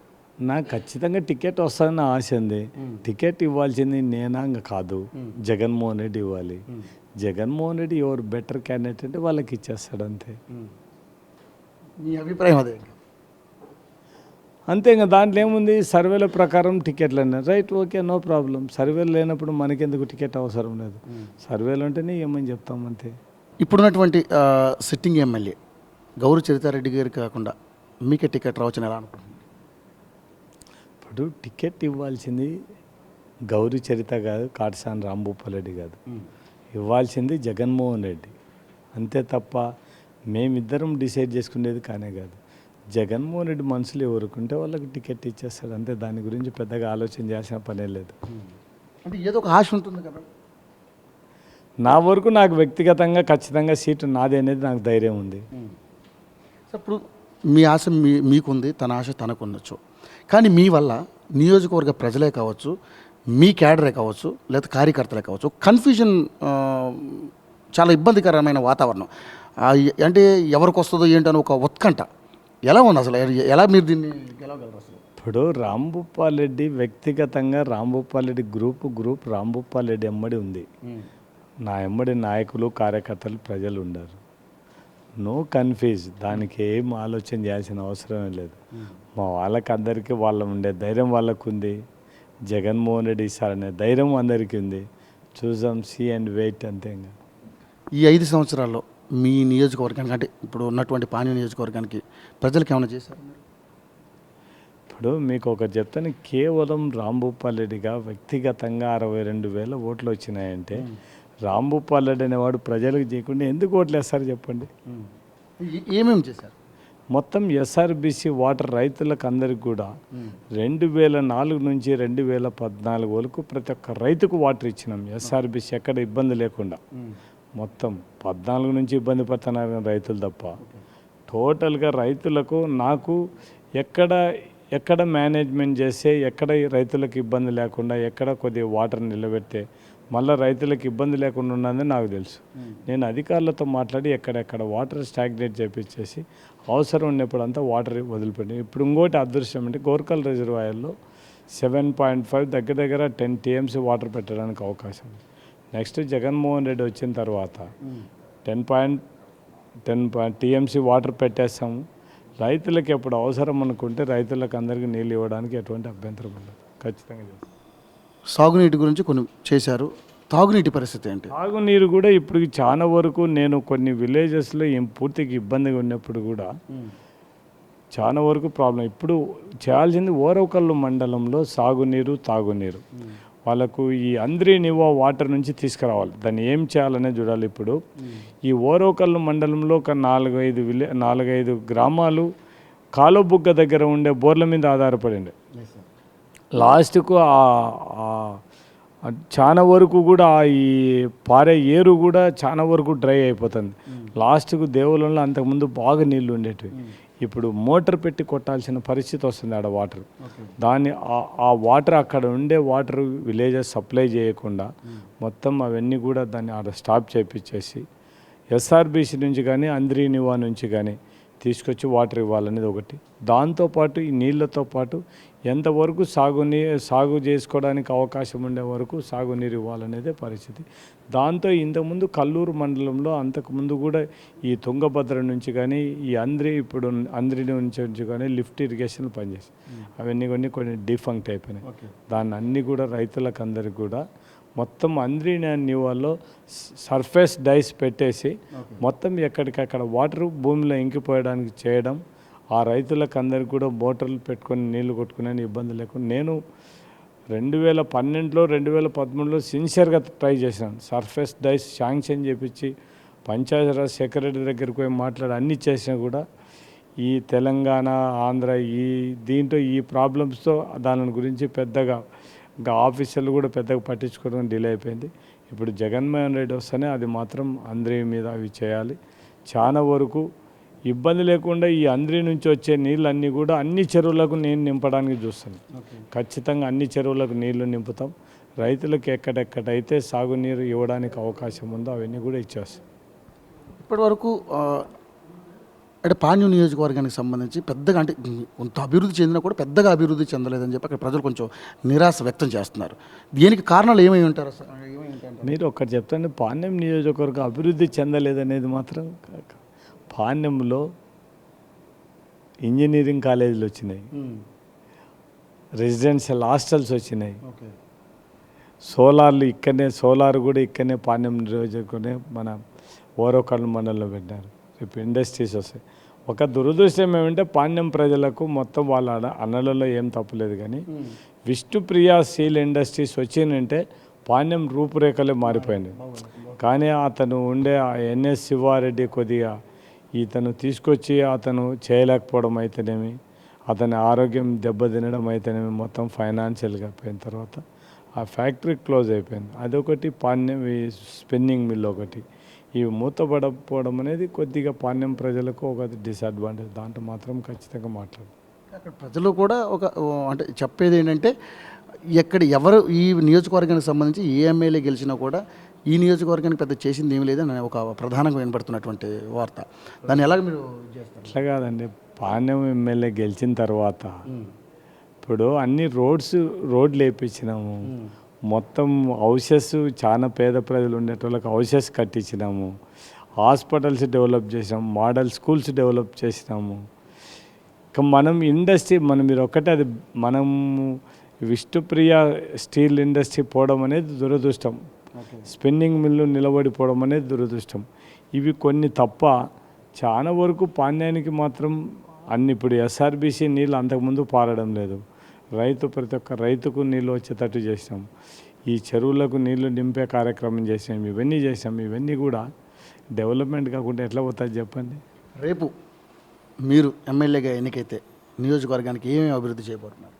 నాకు ఖచ్చితంగా టికెట్ వస్తుందని ఆశ ఉంది. టికెట్ ఇవ్వాల్సింది నేనా కాదు, జగన్మోహన్ రెడ్డి ఇవ్వాలి. జగన్మోహన్ రెడ్డి ఎవరు బెటర్ క్యాండిడేట్ అంటే వాళ్ళకి ఇచ్చేస్తాడు అంతే. మీ అభిప్రాయం అదే అంతే. ఇంకా దాంట్లో ఏముంది, సర్వేల ప్రకారం టికెట్లు అన్నారు, రైట్, ఓకే, నో ప్రాబ్లం. సర్వేలు లేనప్పుడు మనకెందుకు టికెట్ అవసరం లేదు. సర్వేలు ఉంటేనే ఏమని చెప్తాం అంతే. ఇప్పుడున్నటువంటి సిట్టింగ్ ఎమ్మెల్యే గౌరు చరితారెడ్డి గారు కాకుండా మీకే టికెట్ రావచ్చని ఎలా అనుకుంటున్నారు? ఇప్పుడు టికెట్ ఇవ్వాల్సింది గౌరీ చరిత కాదు, కాటసాని రాంభూపాల్ రెడ్డి కాదు, ఇవ్వాల్సింది జగన్మోహన్ రెడ్డి. అంతే తప్ప మేమిద్దరం డిసైడ్ చేసుకునేది కానే కాదు. జగన్మోహన్ రెడ్డి మనుషులు ఎవరుకుంటే వాళ్ళకి టికెట్ ఇచ్చేస్తాడు అంతే. దాని గురించి పెద్దగా ఆలోచన చేసిన పనే లేదు. అంటే ఏదో ఒక ఆశ ఉంటుంది కదా. నా వరకు నాకు వ్యక్తిగతంగా ఖచ్చితంగా సీటు నాది అనేది నాకు ధైర్యం ఉంది. సో ఇప్పుడు మీ ఆశ మీకుంది, తన ఆశ తనకు ఉండొచ్చు. కానీ మీ వల్ల నియోజకవర్గ ప్రజలే కావచ్చు, మీ క్యాడరే కావచ్చు, లేదా కార్యకర్తలే కావచ్చు, కన్ఫ్యూజన్, చాలా ఇబ్బందికరమైన వాతావరణం. అంటే ఎవరికి వస్తుందో ఏంటని ఒక ఉత్కంఠ ఎలా ఉంది అసలు? ఎలా మీరు దీన్ని గెలవగలరు అసలు? ఇప్పుడు రాంభూపాల్ రెడ్డి వ్యక్తిగతంగా రాంభూపాల్ రెడ్డి గ్రూప్ రాంభూపాల్ రెడ్డి ఎమ్మడి ఉంది. నా ఎమ్మడి నాయకులు కార్యకర్తలు ప్రజలు ఉండరు. నో కన్ఫ్యూజ్, దానికి ఏం ఆలోచన చేయాల్సిన అవసరమే లేదు. మా వాళ్ళకి అందరికీ వాళ్ళ ఉండే ధైర్యం వాళ్ళకు ఉంది. జగన్మోహన్ రెడ్డి ఇస్తారనే ధైర్యం అందరికీ ఉంది. చూసాం, సీ అండ్ వెయిట్ అంతే. ఇంకా ఈ 5 సంవత్సరాల్లో మీ నియోజకవర్గానికి, అంటే ఇప్పుడు ఉన్నటువంటి పాణ్యం నియోజకవర్గానికి ప్రజలకు ఏమైనా చేశారు? ఇప్పుడు మీకు ఒకటి చెప్తాను, కేవలం రాంభూపాల్ రెడ్డిగా వ్యక్తిగతంగా 62,000 ఓట్లు వచ్చినాయంటే రాంభూపాల్ రెడ్డి అనేవాడు ప్రజలకు చేయకుండా ఎందుకు ఓట్లు వేస్తారు చెప్పండి? ఏమేమి చేశారు? మొత్తం ఎస్ఆర్బిసి వాటర్ రైతులకు అందరికి కూడా 2004 నుంచి 2014 వరకు ప్రతి ఒక్క రైతుకు వాటర్ ఇచ్చినాం. ఎస్ఆర్బిసి ఎక్కడ ఇబ్బంది లేకుండా. మొత్తం 14 నుంచి ఇబ్బంది పడుతున్నారు రైతులు తప్ప. టోటల్గా రైతులకు నాకు ఎక్కడ మేనేజ్మెంట్ చేస్తే ఎక్కడ రైతులకు ఇబ్బంది లేకుండా, ఎక్కడ కొద్దిగా వాటర్ నిలబెడితే మళ్ళీ రైతులకు ఇబ్బంది లేకుండా ఉన్నదని నాకు తెలుసు. నేను అధికారులతో మాట్లాడి ఎక్కడెక్కడ వాటర్ స్టాగ్నేట్ చేపించేసి అవసరం ఉన్నప్పుడు అంతా వాటర్ వదిలిపెట్టి. ఇప్పుడు ఇంకోటి అదృష్టం అంటే గోర్కల్ రిజర్వాయర్లో 7.5 దగ్గర 10 TMC వాటర్ పెట్టడానికి అవకాశం ఉంది. నెక్స్ట్ జగన్మోహన్ రెడ్డి వచ్చిన తర్వాత 10 TMC వాటర్ పెట్టేస్తాము. రైతులకు ఎప్పుడు అవసరం అనుకుంటే రైతులకు అందరికీ నీళ్ళు ఇవ్వడానికి ఎటువంటి అభ్యంతరం ఉండదు. ఖచ్చితంగా చేస్తాం. సాగునీటి గురించి కొన్ని చేశారు. తాగునీటి పరిస్థితి ఏంటి? తాగునీరు కూడా ఇప్పుడు చాలా వరకు నేను కొన్ని విలేజెస్లో పూర్తిగా ఇబ్బందిగా ఉన్నప్పుడు కూడా చాలా వరకు ప్రాబ్లం. ఇప్పుడు చేయాల్సింది ఓరవకల్లు మండలంలో సాగునీరు, తాగునీరు వాళ్ళకు ఈ అంద్రి నివా వాటర్ నుంచి తీసుకురావాలి. దాన్ని ఏం చేయాలనే చూడాలి. ఇప్పుడు ఈ ఓరవకల్లు మండలంలో ఒక 4-5 గ్రామాలు కాలుబుగ్గ దగ్గర ఉండే బోర్ల మీద ఆధారపడింది. లాస్ట్కు చాలా వరకు కూడా ఈ పారే ఏరు కూడా చాలా వరకు డ్రై అయిపోతుంది. లాస్ట్కు దేవుళ్ళలో అంతకుముందు బాగా నీళ్లు ఉండేటివి. ఇప్పుడు మోటార్ పెట్టి కొట్టాల్సిన పరిస్థితి వస్తుంది ఆడ వాటర్. దాన్ని ఆ వాటర్ అక్కడ ఉండే వాటర్ విలేజెస్ సప్లై చేయకుండా మొత్తం అవన్నీ కూడా దాన్ని ఆడ స్టాప్ చేయించేసి ఎస్ఆర్బిసి నుంచి కానీ అంద్రి నివా నుంచి కానీ తీసుకొచ్చి వాటర్ ఇవ్వాలనేది ఒకటి. దాంతోపాటు ఈ నీళ్ళతో పాటు ఎంతవరకు సాగు చేసుకోవడానికి అవకాశం ఉండే వరకు సాగునీరు ఇవ్వాలనేదే పరిస్థితి. దాంతో ఇంతకుముందు కల్లూరు మండలంలో అంతకుముందు కూడా ఈ తుంగభద్ర నుంచి కానీ ఈ అంద్రి నుంచి కానీ లిఫ్ట్ ఇరిగేషన్లు పనిచేసి అవన్నీ కొన్ని డిఫంక్ట్ అయిపోయినాయి. దాన్ని అన్నీ కూడా రైతులకు అందరికి కూడా మొత్తం అంద్రి నివాల్లో సర్ఫేస్ డైస్ పెట్టేసి మొత్తం ఎక్కడికక్కడ వాటర్ భూమిలో ఇంకిపోయడానికి చేయడం. ఆ రైతులకు అందరికి కూడా మోటార్లు పెట్టుకొని నీళ్లు కొట్టుకునే ఇబ్బంది లేకుండా నేను 2012లో 2013లో సిన్సియర్గా ట్రై చేశాను. సర్ఫేస్ డైస్ శాంక్షన్ చేపించి పంచాయతీరాజ్ సెక్రటరీ దగ్గరికి పోయి మాట్లాడి అన్నీ చేసినా కూడా ఈ తెలంగాణ, ఆంధ్ర దీంట్లో ఈ ప్రాబ్లమ్స్తో దాని గురించి పెద్దగా ఇంకా ఆఫీసర్లు కూడా పెద్దగా పట్టించుకోవడం డిలే అయిపోయింది. ఇప్పుడు జగన్మోహన్ రెడ్డి వస్తేనే అది మాత్రం అంద్రి మీద అవి చేయాలి. చాలా వరకు ఇబ్బంది లేకుండా ఈ అంద్రి నుంచి వచ్చే నీళ్ళన్నీ కూడా అన్ని చెరువులకు నేను నింపడానికి చూస్తాను. ఖచ్చితంగా అన్ని చెరువులకు నీళ్లు నింపుతాం. రైతులకు ఎక్కడెక్కడైతే సాగునీరు ఇవ్వడానికి అవకాశం ఉందో అవన్నీ కూడా ఇచ్చేస్తాం. ఇప్పటివరకు అంటే పాణ్యం నియోజకవర్గానికి సంబంధించి పెద్దగా, అంటే కొంత అభివృద్ధి చెందినా కూడా పెద్దగా అభివృద్ధి చెందలేదని చెప్పి అక్కడ ప్రజలు కొంచెం నిరాశ వ్యక్తం చేస్తున్నారు. దీనికి కారణాలు ఏమై ఉంటారు? మీరు ఒక్కటి చెప్తాను, పాణ్యం నియోజకవర్గం అభివృద్ధి చెందలేదనేది మాత్రం పాణ్యంలో ఇంజనీరింగ్ కాలేజీలు వచ్చినాయి, రెసిడెన్షియల్ హాస్టల్స్ వచ్చినాయి, సోలార్ కూడా ఇక్కడనే పాణ్యం నియోజకవర్గం మన ఓరవకల్లు మండలంలో పెట్టారు. రేపు ఇండస్ట్రీస్ వస్తాయి. ఒక దురదృష్టం ఏమంటే పాణ్యం ప్రజలకు మొత్తం వాళ్ళ అన్నలలో ఏం తప్పులేదు, కానీ విష్ణుప్రియ స్టీల్ ఇండస్ట్రీస్ వచ్చిందంటే పాణ్యం రూపురేఖలే మారిపోయింది. కానీ అతను ఉండే ఎన్ఎస్ శివారెడ్డి కొద్దిగా ఇతను తీసుకొచ్చి అతను చేయలేకపోవడం అయితేనేమి, అతని ఆరోగ్యం దెబ్బతినడం అయితేనేమి, మొత్తం ఫైనాన్షియల్గా అయిపోయిన తర్వాత ఆ ఫ్యాక్టరీ క్లోజ్ అయిపోయింది. అదొకటి పాణ్యం, ఈ స్పిన్నింగ్ మిల్ ఒకటి, ఇవి మూతపడకపోవడం అనేది కొద్దిగా పాణ్యం ప్రజలకు ఒక డిసడ్వాంటేజ్. దాంట్లో మాత్రం ఖచ్చితంగా మాట్లాడు. అక్కడ ప్రజలు కూడా అంటే చెప్పేది ఏంటంటే ఎవరు ఈ నియోజకవర్గానికి సంబంధించి ఏ ఎమ్మెల్యే గెలిచినా కూడా ఈ నియోజకవర్గానికి పెద్ద చేసింది ఏమీ లేదని ఒక ప్రధానంగా వినపడుతున్నటువంటి వార్త. దాన్ని ఎలాగ మీరు చేస్తారు? అట్లా కాదండి, పాణ్యం ఎమ్మెల్యే గెలిచిన తర్వాత ఇప్పుడు అన్ని రోడ్లు వేయించినాము, మొత్తం హౌసెస్, చాలా పేద ప్రజలు ఉండేటోళ్ళకి హౌసెస్ కట్టించినాము, హాస్పిటల్స్ డెవలప్ చేసినాము, మోడల్ స్కూల్స్ డెవలప్ చేసినాము. ఇక మనం ఇండస్ట్రీ మీరు ఒక్కటే, అది మనం విష్ణుప్రియ స్టీల్ ఇండస్ట్రీ పోవడం అనేది దురదృష్టం, స్పిన్నింగ్ మిల్లు నిలబడిపోవడం అనేది దురదృష్టం. ఇవి కొన్ని తప్ప చాలా వరకు పాణ్యానికి మాత్రం అన్ని, ఇప్పుడు ఎస్ఆర్బీసీ నీళ్ళు అంతకుముందు పారడం లేదు, ప్రతి ఒక్క రైతుకు నీళ్ళు వచ్చేటట్టు చేసినాం, ఈ చెరువులకు నీళ్లు నింపే కార్యక్రమం చేసాం, ఇవన్నీ చేసాం. ఇవన్నీ కూడా డెవలప్మెంట్ కాకుండా ఎట్లా పోతుంది చెప్పండి? రేపు మీరు ఎమ్మెల్యేగా ఎన్నికైతే నియోజకవర్గానికి ఏమేమి అభివృద్ధి చేయబోతున్నారు?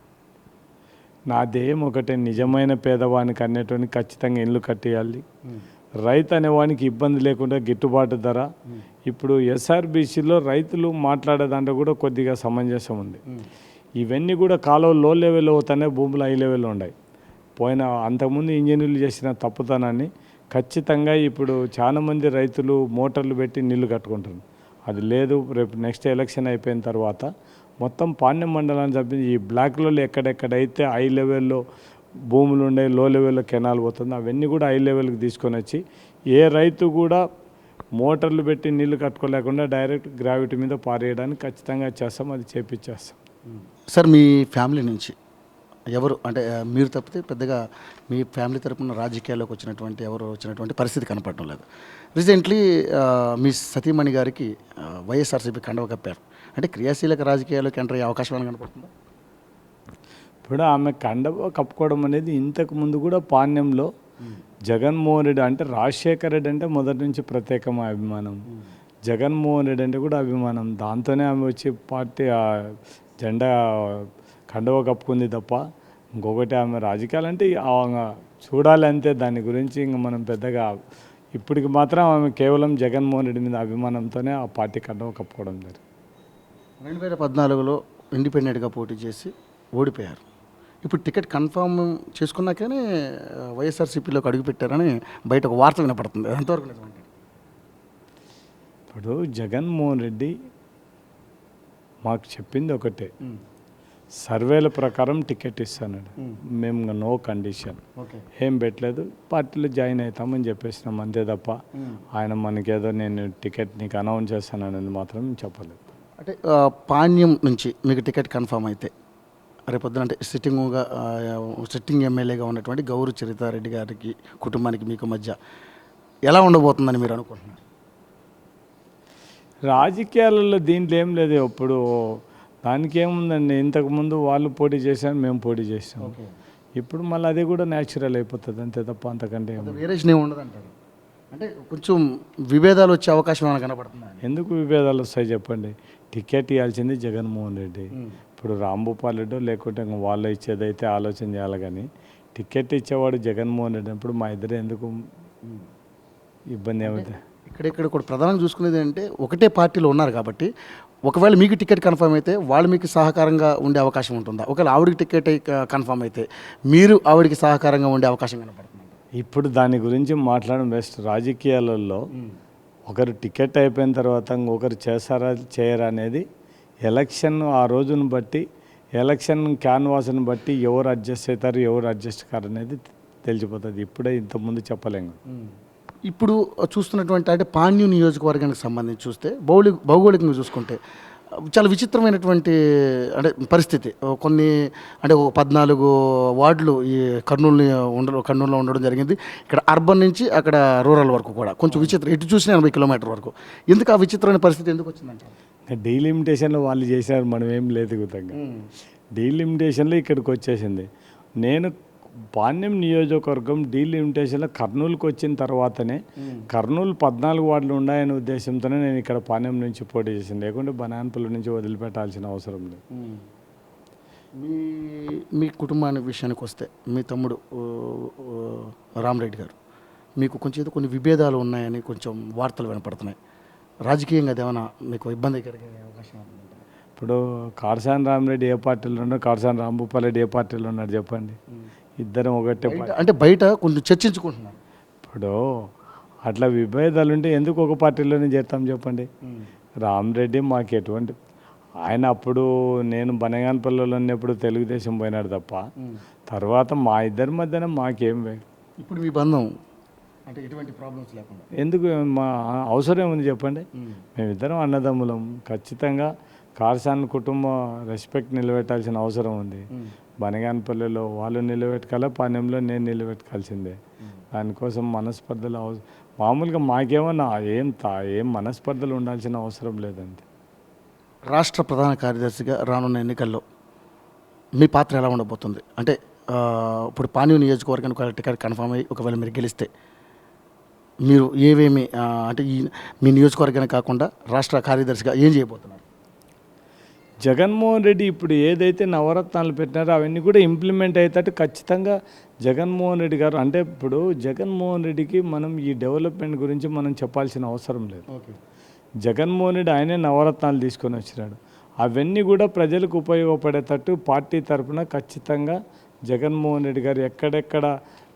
నా ధ్యేయం ఒకటే, నిజమైన పేదవానికి అనేటువంటి ఖచ్చితంగా ఇల్లు కట్టేయాలి, రైతు అనేవానికి ఇబ్బంది లేకుండా గిట్టుబాటు ధర. ఇప్పుడు ఎస్ఆర్బీసీలో రైతులు మాట్లాడే దాంట్లో కూడా కొద్దిగా సమంజసం ఉంది. ఇవన్నీ కూడా కాలువ లో లెవెల్లో అవుతానే, భూములు హై లెవెల్లో ఉన్నాయి. అంతకుముందు ఇంజనీర్లు చేసిన తప్పుతనాన్ని ఖచ్చితంగా ఇప్పుడు చాలామంది రైతులు మోటార్లు పెట్టి నీళ్లు కట్టుకుంటారు. అది లేదు, రేపు నెక్స్ట్ ఎలక్షన్ అయిపోయిన తర్వాత మొత్తం పాణ్యం మండలాన్ని చంపించి ఈ బ్లాక్లో ఎక్కడెక్కడైతే హై లెవెల్లో భూములు ఉండే, లో లెవెల్లో కెనాల్ పోతుంది, అవన్నీ కూడా హై లెవెల్కి తీసుకొని వచ్చి ఏ రైతు కూడా మోటార్లు పెట్టి నీళ్లు కట్టుకోలేకుండా డైరెక్ట్ గ్రావిటీ మీద పారేయడానికి ఖచ్చితంగా చేస్తాం, అది చేపించేస్తాం. సార్, మీ ఫ్యామిలీ నుంచి ఎవరు, అంటే మీరు తప్పితే పెద్దగా మీ ఫ్యామిలీ తరపున రాజకీయాల్లోకి వచ్చినటువంటి పరిస్థితి కనపడటం లేదు. రీసెంట్లీ మీ సతీమణి గారికి వైఎస్ఆర్సీపీ కండవ కప్పారు. అంటే క్రియాశీలక రాజకీయాల్లోకి ఎంటర్ అయ్యే అవకాశం ఏమైనా కనపడుతుందా? ఇప్పుడు ఆమె కండవ కప్పుకోవడం అనేది ఇంతకు ముందు కూడా పాణ్యంలో జగన్మోహన్ రెడ్డి అంటే, రాజశేఖర్ రెడ్డి అంటే మొదటి నుంచి ప్రత్యేకమైన అభిమానం, జగన్మోహన్ రెడ్డి అంటే కూడా అభిమానం. దాంతోనే ఆమె వచ్చి పార్టీ జెండా కండవ కప్పుకుంది తప్ప ఇంకొకటి ఆమె రాజకీయాలంటే చూడాలి అంతే. దాని గురించి ఇంక మనం పెద్దగా ఇప్పటికి మాత్రం ఆమె కేవలం జగన్మోహన్ రెడ్డి మీద అభిమానంతోనే ఆ పార్టీ కండవ కప్పుకోవడం జరిగింది. 2014లో ఇండిపెండెంట్గా పోటీ చేసి ఓడిపోయారు. ఇప్పుడు టికెట్ కన్ఫామ్ చేసుకున్నాకనే వైఎస్ఆర్సీపీలోకి అడుగుపెట్టారని బయట ఒక వార్త వినపడుతుంది. ఎంతవరకు నిజమంటే? ఇప్పుడు జగన్మోహన్ రెడ్డి మాకు చెప్పింది ఒకటే, సర్వేల ప్రకారం టికెట్ ఇస్తానండి, మేము నో కండిషన్ ఏం పెట్టలేదు, పార్టీలో జాయిన్ అవుతామని చెప్పేసినాం అంతే తప్ప ఆయన మనకేదో నేను టికెట్ నీకు అనౌన్స్ చేస్తానని మాత్రం చెప్పలేదు. అంటే పాణ్యం నుంచి మీకు టికెట్ కన్ఫామ్ అయితే రేపొద్దున అంటే సిట్టింగ్ ఎమ్మెల్యేగా ఉన్నటువంటి గౌరు చరితారెడ్డి గారికి కుటుంబానికి మీకు మధ్య ఎలా ఉండబోతుందని మీరు అనుకుంటున్నారు? రాజకీయాలలో దీంట్లో ఏం లేదు. ఇప్పుడు దానికి ఏముందండి, ఇంతకుముందు వాళ్ళు పోటీ చేశారు, మేము పోటీ చేసాం, ఇప్పుడు మళ్ళీ అది కూడా న్యాచురల్ అయిపోతుంది అంతే తప్ప అంతకంటే వేరియేషన్ ఏమి ఉండదు అంటారు. అంటే కొంచెం విభేదాలు వచ్చే అవకాశం ఏమైనా కనపడుతుంది? ఎందుకు విభేదాలు వస్తాయి చెప్పండి? టికెట్ ఇవ్వాల్సింది జగన్మోహన్ రెడ్డి. ఇప్పుడు రాంభూపాల్ రెడ్డి లేకుంటే వాళ్ళు ఇచ్చేదైతే ఆలోచన చేయాలి, కానీ టికెట్ ఇచ్చేవాడు జగన్మోహన్ రెడ్డి. ఇప్పుడు మా ఇద్దరు ఎందుకు ఇబ్బంది ఏమైతే? ఇక్కడ కూడా ప్రధానంగా చూసుకునేది అంటే ఒకటే పార్టీలో ఉన్నారు కాబట్టి ఒకవేళ మీకు టికెట్ కన్ఫర్మ్ అయితే వాళ్ళు మీకు సహకారంగా ఉండే అవకాశం ఉంటుందా? ఒకవేళ ఆవిడికి టికెట్ కన్ఫర్మ్ అయితే మీరు ఆవిడికి సహకారంగా ఉండే అవకాశం కనపడుతుంది? ఇప్పుడు దాని గురించి మాట్లాడడం బెస్ట్. రాజకీయాలలో ఒకరు టికెట్ అయిపోయిన తర్వాత ఇంకొకరు చేస్తారా చేయరా అనేది ఎలక్షన్ ఆ రోజును బట్టి, ఎలక్షన్ క్యాన్వాస్ని బట్టి ఎవరు అడ్జస్ట్ అవుతారు, ఎవరు అడ్జస్ట్ కారు అనేది తెలిసిపోతుంది. ఇప్పుడే ఇంతకుముందు చెప్పలేము. ఇప్పుడు చూస్తున్నటువంటి అంటే పాణ్యం నియోజకవర్గానికి సంబంధించి చూస్తే భౌగోళికంగా చూసుకుంటే చాలా విచిత్రమైనటువంటి అంటే పరిస్థితి. కొన్ని అంటే 14 వార్డులు ఈ కర్నూలులో ఉండడం జరిగింది. ఇక్కడ అర్బన్ నుంచి అక్కడ రూరల్ వరకు కూడా కొంచెం విచిత్రం, ఎటు చూసినా 80 కిలోమీటర్ వరకు. ఎందుకు ఆ విచిత్రమైన పరిస్థితి ఎందుకు వచ్చిందంటే? డీలిమిటేషన్లో వాళ్ళు చేశారు, మనం ఏం లేదు విధంగా. డీలిమిటేషన్లో ఇక్కడికి వచ్చేసింది. నేను పాణ్యం నియోజకవర్గం డీలిమిటేషన్లో కర్నూలుకి వచ్చిన తర్వాతనే కర్నూలు 14 వార్డులు ఉన్నాయనే ఉద్దేశంతోనే నేను ఇక్కడ పాణ్యం నుంచి పోటీ చేసింది, లేకుంటే బనాన్పల్లి నుంచి వదిలిపెట్టాల్సిన అవసరం లేదు. మీ మీ కుటుంబానికి విషయానికి వస్తే మీ తమ్ముడు రామరెడ్డి గారు మీకు కొంచెం ఏదో కొన్ని విభేదాలు ఉన్నాయని కొంచెం వార్తలు వినపడుతున్నాయి. రాజకీయంగా అదేమైనా మీకు ఇబ్బంది కలిగే అవకాశం ఉందా? ఇప్పుడు కాడసాని రామరెడ్డి ఏ పార్టీలో ఉన్నాడు, కాడసాని రాంభూపాల్ ఏ పార్టీలో ఉన్నాడు చెప్పండి? ఇద్దరం ఒకటే పార్టీ. అంటే బయట కొంచెం చర్చించుకుంటున్నారు. ఇప్పుడు అట్లా విభేదాలు ఉంటే ఎందుకు ఒక పార్టీలోనే చేస్తాం చెప్పండి? రామరెడ్డి మాకు ఎటువంటి, ఆయన అప్పుడు నేను బనగానపల్లిలో ఉన్నప్పుడు తెలుగుదేశం పోయినాడు తప్ప, తర్వాత మా ఇద్దరి మధ్యన మాకేం ఇప్పుడు మీ బంధం అంటే ఎటువంటి ప్రాబ్లమ్స్ లేకుండా ఎందుకు, మా అవసరం ఏముంది చెప్పండి? మేమిద్దరం అన్నదమ్ములం. ఖచ్చితంగా కాడసాని కుటుంబం రెస్పెక్ట్ నిలబెట్టాల్సిన అవసరం ఉంది. బనగానపల్లిలో వాళ్ళు నిలబెట్టుకోవాలి, పాణ్యంలో నేను నిలబెట్టుకోవాల్సిందే. దానికోసం మనస్పర్ధలు మామూలుగా మాకేమన్నా ఏం మనస్పర్ధలు ఉండాల్సిన అవసరం లేదండి. రాష్ట్ర ప్రధాన కార్యదర్శిగా రానున్న ఎన్నికల్లో మీ పాత్ర ఎలా ఉండబోతుంది? అంటే ఇప్పుడు పాణ్యం నియోజకవర్గానికి ఒకవేళ టికెట్ కన్ఫామ్ అయ్యి ఒకవేళ మీరు గెలిస్తే మీరు ఏవేమి అంటే మీ నియోజకవర్గానికి కాకుండా రాష్ట్ర కార్యదర్శిగా ఏం చేయబోతున్నారు? జగన్మోహన్ రెడ్డి ఇప్పుడు ఏదైతే నవరత్నాలు పెట్టినారో అవన్నీ కూడా ఇంప్లిమెంట్ అయ్యేటట్టు ఖచ్చితంగా జగన్మోహన్ రెడ్డి గారు, అంటే ఇప్పుడు జగన్మోహన్ రెడ్డికి మనం ఈ డెవలప్మెంట్ గురించి మనం చెప్పాల్సిన అవసరం లేదు. జగన్మోహన్ రెడ్డి ఆయనే నవరత్నాలు తీసుకొని వచ్చినాడు. అవన్నీ కూడా ప్రజలకు ఉపయోగపడేటట్టు పార్టీ తరఫున ఖచ్చితంగా జగన్మోహన్ రెడ్డి గారు ఎక్కడెక్కడ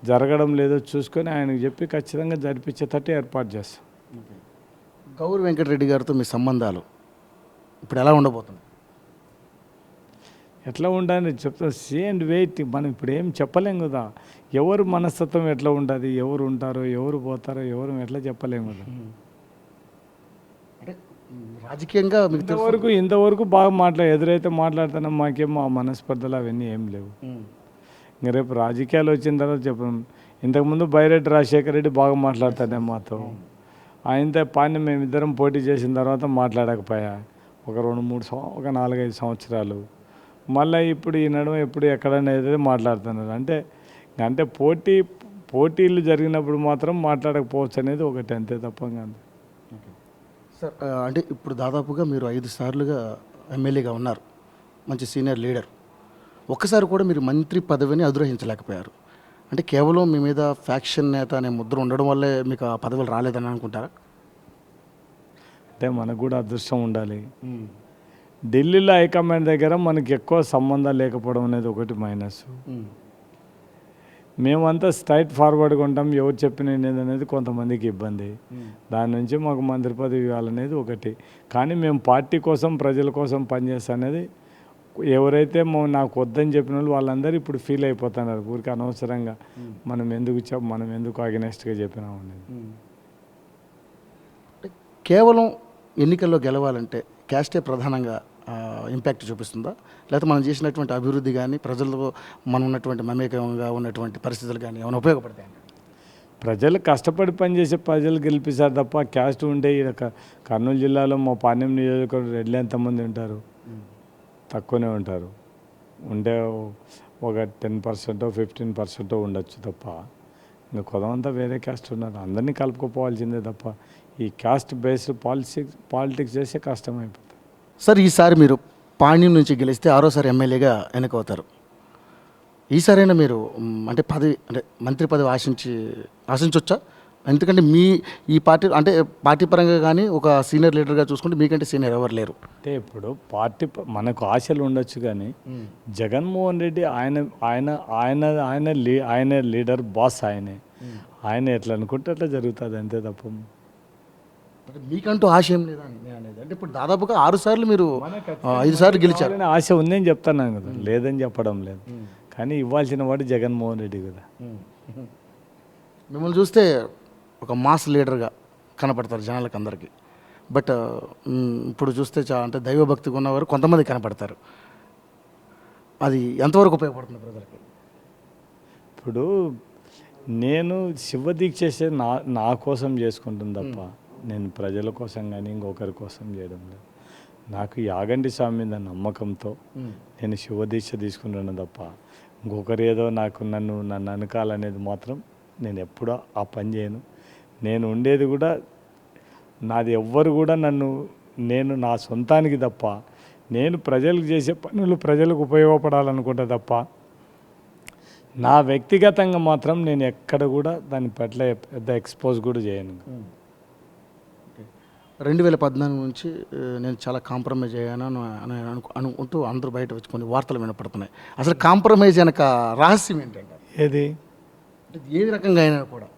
జరగడం లేదో చూసుకొని ఆయనకు చెప్పి ఖచ్చితంగా జరిపించేటట్టు ఏర్పాటు చేస్తాం. గౌరి వెంకటరెడ్డి గారితో మీ సంబంధాలు ఇప్పుడు ఎలా ఉండబోతుంది? ఎట్లా ఉండాలని చెప్తా, సీ అండ్ వెయిట్. మనం ఇప్పుడు ఏం చెప్పలేం కదా, ఎవరు మనస్తత్వం ఎట్లా ఉంటుంది, ఎవరు ఉంటారో ఎవరు పోతారో ఎవరు ఎట్లా చెప్పలేం కదా. అంటే రాజకీయంగా ఇంతవరకు బాగా ఎదురైతే మాట్లాడుతున్నాం, మాకేమో ఆ మనస్పర్ధలు అవన్నీ ఏం లేవు. ఇంకా రేపు రాజకీయాలు వచ్చిన తర్వాత చెప్పాం. ఇంతకుముందు బైరెడ్డి రాజశేఖర రెడ్డి బాగా మాట్లాడతానే మాతో, ఆయనతో పాణ్యం మేమిద్దరం పోటీ చేసిన తర్వాత మాట్లాడకపోయా ఒక 4-5 సంవత్సరాలు. మళ్ళీ ఇప్పుడు ఈ నడుమ ఎప్పుడు ఎక్కడైనా ఏదైతే మాట్లాడుతున్నారు. అంటే పోటీలు జరిగినప్పుడు మాత్రం మాట్లాడకపోవచ్చు అనేది ఒకటి, అంతే తప్పగా. సార్ అంటే ఇప్పుడు దాదాపుగా మీరు 5 సార్లుగా ఎమ్మెల్యేగా ఉన్నారు, మంచి సీనియర్ లీడర్. ఒక్కసారి కూడా మీరు మంత్రి పదవిని అధిరోహించలేకపోయారు. అంటే కేవలం మీ మీద ఫ్యాక్షన్ నేత అనే ముద్ర ఉండడం వల్లే మీకు ఆ పదవులు రాలేదని అనుకుంటారా? అంటే మనకు కూడా అదృష్టం ఉండాలి. ఢిల్లీలో హైకమాండ్ దగ్గర మనకి ఎక్కువ సంబంధాలు లేకపోవడం అనేది ఒకటి మైనస్. మేమంతా స్ట్రైట్ ఫార్వర్డ్గా ఉంటాం, ఎవరు చెప్పిన అనేది కొంతమందికి ఇబ్బంది. దాని నుంచి మాకు మంత్రి పదవి ఇవ్వాలనేది ఒకటి. కానీ మేము పార్టీ కోసం ప్రజల కోసం పనిచేస్తా అనేది ఎవరైతే నాకు వద్దని చెప్పిన వాళ్ళందరూ ఇప్పుడు ఫీల్ అయిపోతున్నారు. ఊరికి అనవసరంగా మనం ఎందుకు అగెనెస్ట్గా చెప్పినాం అనేది. కేవలం ఎన్నికల్లో గెలవాలంటే క్యాస్టే ప్రధానంగా ఇంపాక్ట్ చూపిస్తుందా, లేకపోతే మనం చేసినటువంటి అభివృద్ధి కానీ ప్రజలతో మనం ఉన్నటువంటి మమేకంగా ఉన్నటువంటి పరిస్థితులు కానీ ఏమైనా ఉపయోగపడతాయి? ప్రజలు కష్టపడి పనిచేసే ప్రజలు గెలిపిస్తారు తప్ప క్యాస్ట్ ఉంటే ఈ కర్నూలు జిల్లాలో మా పాణ్యం నియోజకవర్గం రెడ్లు ఎంతమంది ఉంటారు? తక్కువనే ఉంటారు. ఉంటే ఒక 10% 15% ఉండొచ్చు తప్ప ఇంకా కొంతమంతా వేరే క్యాస్ట్ ఉన్నారు. అందరినీ కలుపుకోపోవాల్సిందే తప్ప ఈ క్యాస్ట్ బేస్డ్ పాలిటిక్స్ చేసే కష్టమైపోతుంది. సార్ ఈసారి మీరు పాణ్యం నుంచి గెలిస్తే 6వసారి ఎమ్మెల్యేగా ఎన్నికవుతారు. ఈసారైనా మీరు అంటే మంత్రి పదవి ఆశించవచ్చా? ఎందుకంటే ఈ పార్టీ పరంగా కానీ ఒక సీనియర్ లీడర్గా చూసుకుంటే మీకంటే సీనియర్ ఎవరు లేరు. అంటే ఇప్పుడు మనకు ఆశలు ఉండొచ్చు కానీ జగన్మోహన్ రెడ్డి ఆయన లీడర్, బాస్ ఆయన ఎట్లా అనుకుంటే అట్లా జరుగుతుంది, అంతే తప్ప మీకంటూ ఆశ ఏం లేదా అనేది? అంటే ఇప్పుడు దాదాపుగా 6 సార్లు మీరు 5 సార్లు గెలిచారు. ఆశ ఉందని చెప్తున్నాను కదా, లేదని చెప్పడం లేదు. కానీ ఇవ్వాల్సిన వాడు జగన్మోహన్ రెడ్డి కదా. మిమ్మల్ని చూస్తే ఒక మాస్ లీడర్గా కనపడతారు జనాలకు అందరికీ. బట్ ఇప్పుడు చూస్తే అంటే దైవభక్తిగా ఉన్నవారు కొంతమంది కనపడతారు. అది ఎంతవరకు ఉపయోగపడుతుంది ప్రజలకి? ఇప్పుడు నేను శివదీక్ష చేసే నా కోసం చేసుకుంటుంది తప్ప నేను ప్రజల కోసం కానీ ఇంకొకరి కోసం చేయడం లేదు. నాకు యాగంటి స్వామి మీద నమ్మకంతో నేను శివదీక్ష తీసుకుంటున్నాను తప్ప ఇంకొకరు ఏదో నన్ను అనకాలనేది మాత్రం నేను ఎప్పుడూ ఆ పని చేయను. నేను ఉండేది కూడా నాది ఎవ్వరు కూడా నేను నా సొంతానికి తప్ప, నేను ప్రజలకు చేసే పనులు ప్రజలకు ఉపయోగపడాలనుకుంటా తప్ప, నా వ్యక్తిగతంగా మాత్రం నేను ఎక్కడ కూడా దాని పట్ల పెద్ద ఎక్స్పోజ్ కూడా చేయను. 2014 నుంచి నేను చాలా కాంప్రమైజ్ అయ్యాను అని అనుకుంటూ అందరూ బయట వచ్చి కొన్ని వార్తలు వినపడుతున్నాయి. అసలు కాంప్రమైజ్ వెనక రహస్యం ఏంటంటే ఏది ఏ రకంగా అయినా కూడా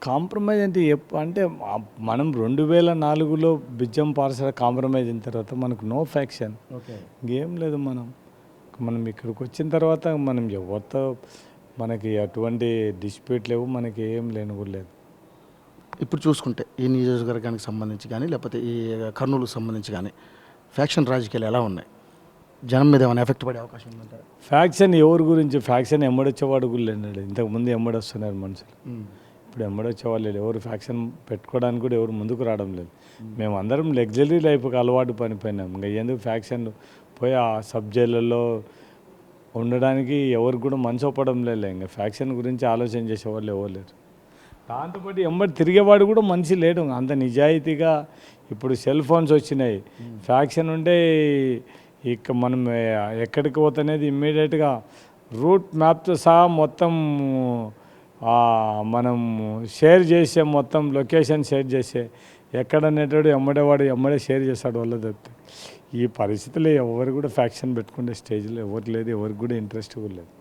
కాంప్రమైజ్ అంటే అంటే మనం 2004లో బిజ్జం పార్సల్ కాంప్రమైజ్ అయిన తర్వాత మనకు నో ఫ్యాక్షన్, ఇంకేం లేదు. మనం ఇక్కడికి వచ్చిన తర్వాత మనం ఎవరితో మనకి అటువంటి డిస్ప్యూట్ లేవు, మనకి ఏం లేని కూడా లేదు. ఇప్పుడు చూసుకుంటే ఈ నియోజకవర్గానికి సంబంధించి కానీ లేకపోతే ఈ కర్నూలుకు సంబంధించి కానీ ఫ్యాక్షన్ రాజకీయాలు ఎలా ఉన్నాయి? జనం మీద ఏమైనా ఎఫెక్ట్ పడే అవకాశం ఉందంటారా? ఫ్యాక్షన్ ఎవరి గురించి? ఫ్యాక్షన్ ఎమ్మడొచ్చేవాడు కూడా లేనాడు. ఇంతకుముందు ఎమ్మడొస్తున్నారు మనుషులు, ఇప్పుడు ఎమ్మడొచ్చేవాళ్ళు లేదు. ఎవరు ఫ్యాక్షన్ పెట్టుకోవడానికి కూడా ఎవరు ముందుకు రావడం లేదు. మేము అందరం లగ్జరీ లైఫ్కి అలవాటు పనిపోయినాం. ఇంకా ఎందుకు ఫ్యాక్షన్ పోయి ఆ సబ్జెక్టులలో ఉండడానికి ఎవరికి కూడా మనసు ఒప్పడం లేదు. ఇంకా ఫ్యాక్షన్ గురించి ఆలోచన చేసేవాళ్ళు ఎవరు లేరు. దాంతోపాటు ఎంబడి తిరిగేవాడు కూడా మనిషి లేడు అంత నిజాయితీగా. ఇప్పుడు సెల్ ఫోన్స్ వచ్చినాయి, ఫ్యాక్షన్ ఉంటే ఇక మనం ఎక్కడికి పోతనేది ఇమ్మీడియట్గా రూట్ మ్యాప్తో సహా మొత్తం మనం షేర్ చేసే, మొత్తం లొకేషన్ షేర్ చేసే, ఎక్కడ నెట్టాడు ఎమ్మడే షేర్ చేస్తాడు వాళ్ళ తప్పితే. ఈ పరిస్థితుల్లో ఎవరు కూడా ఫ్యాక్షన్ పెట్టుకునే స్టేజ్లో ఎవరు లేదు, ఎవరికి కూడా ఇంట్రెస్ట్ కూడా లేదు.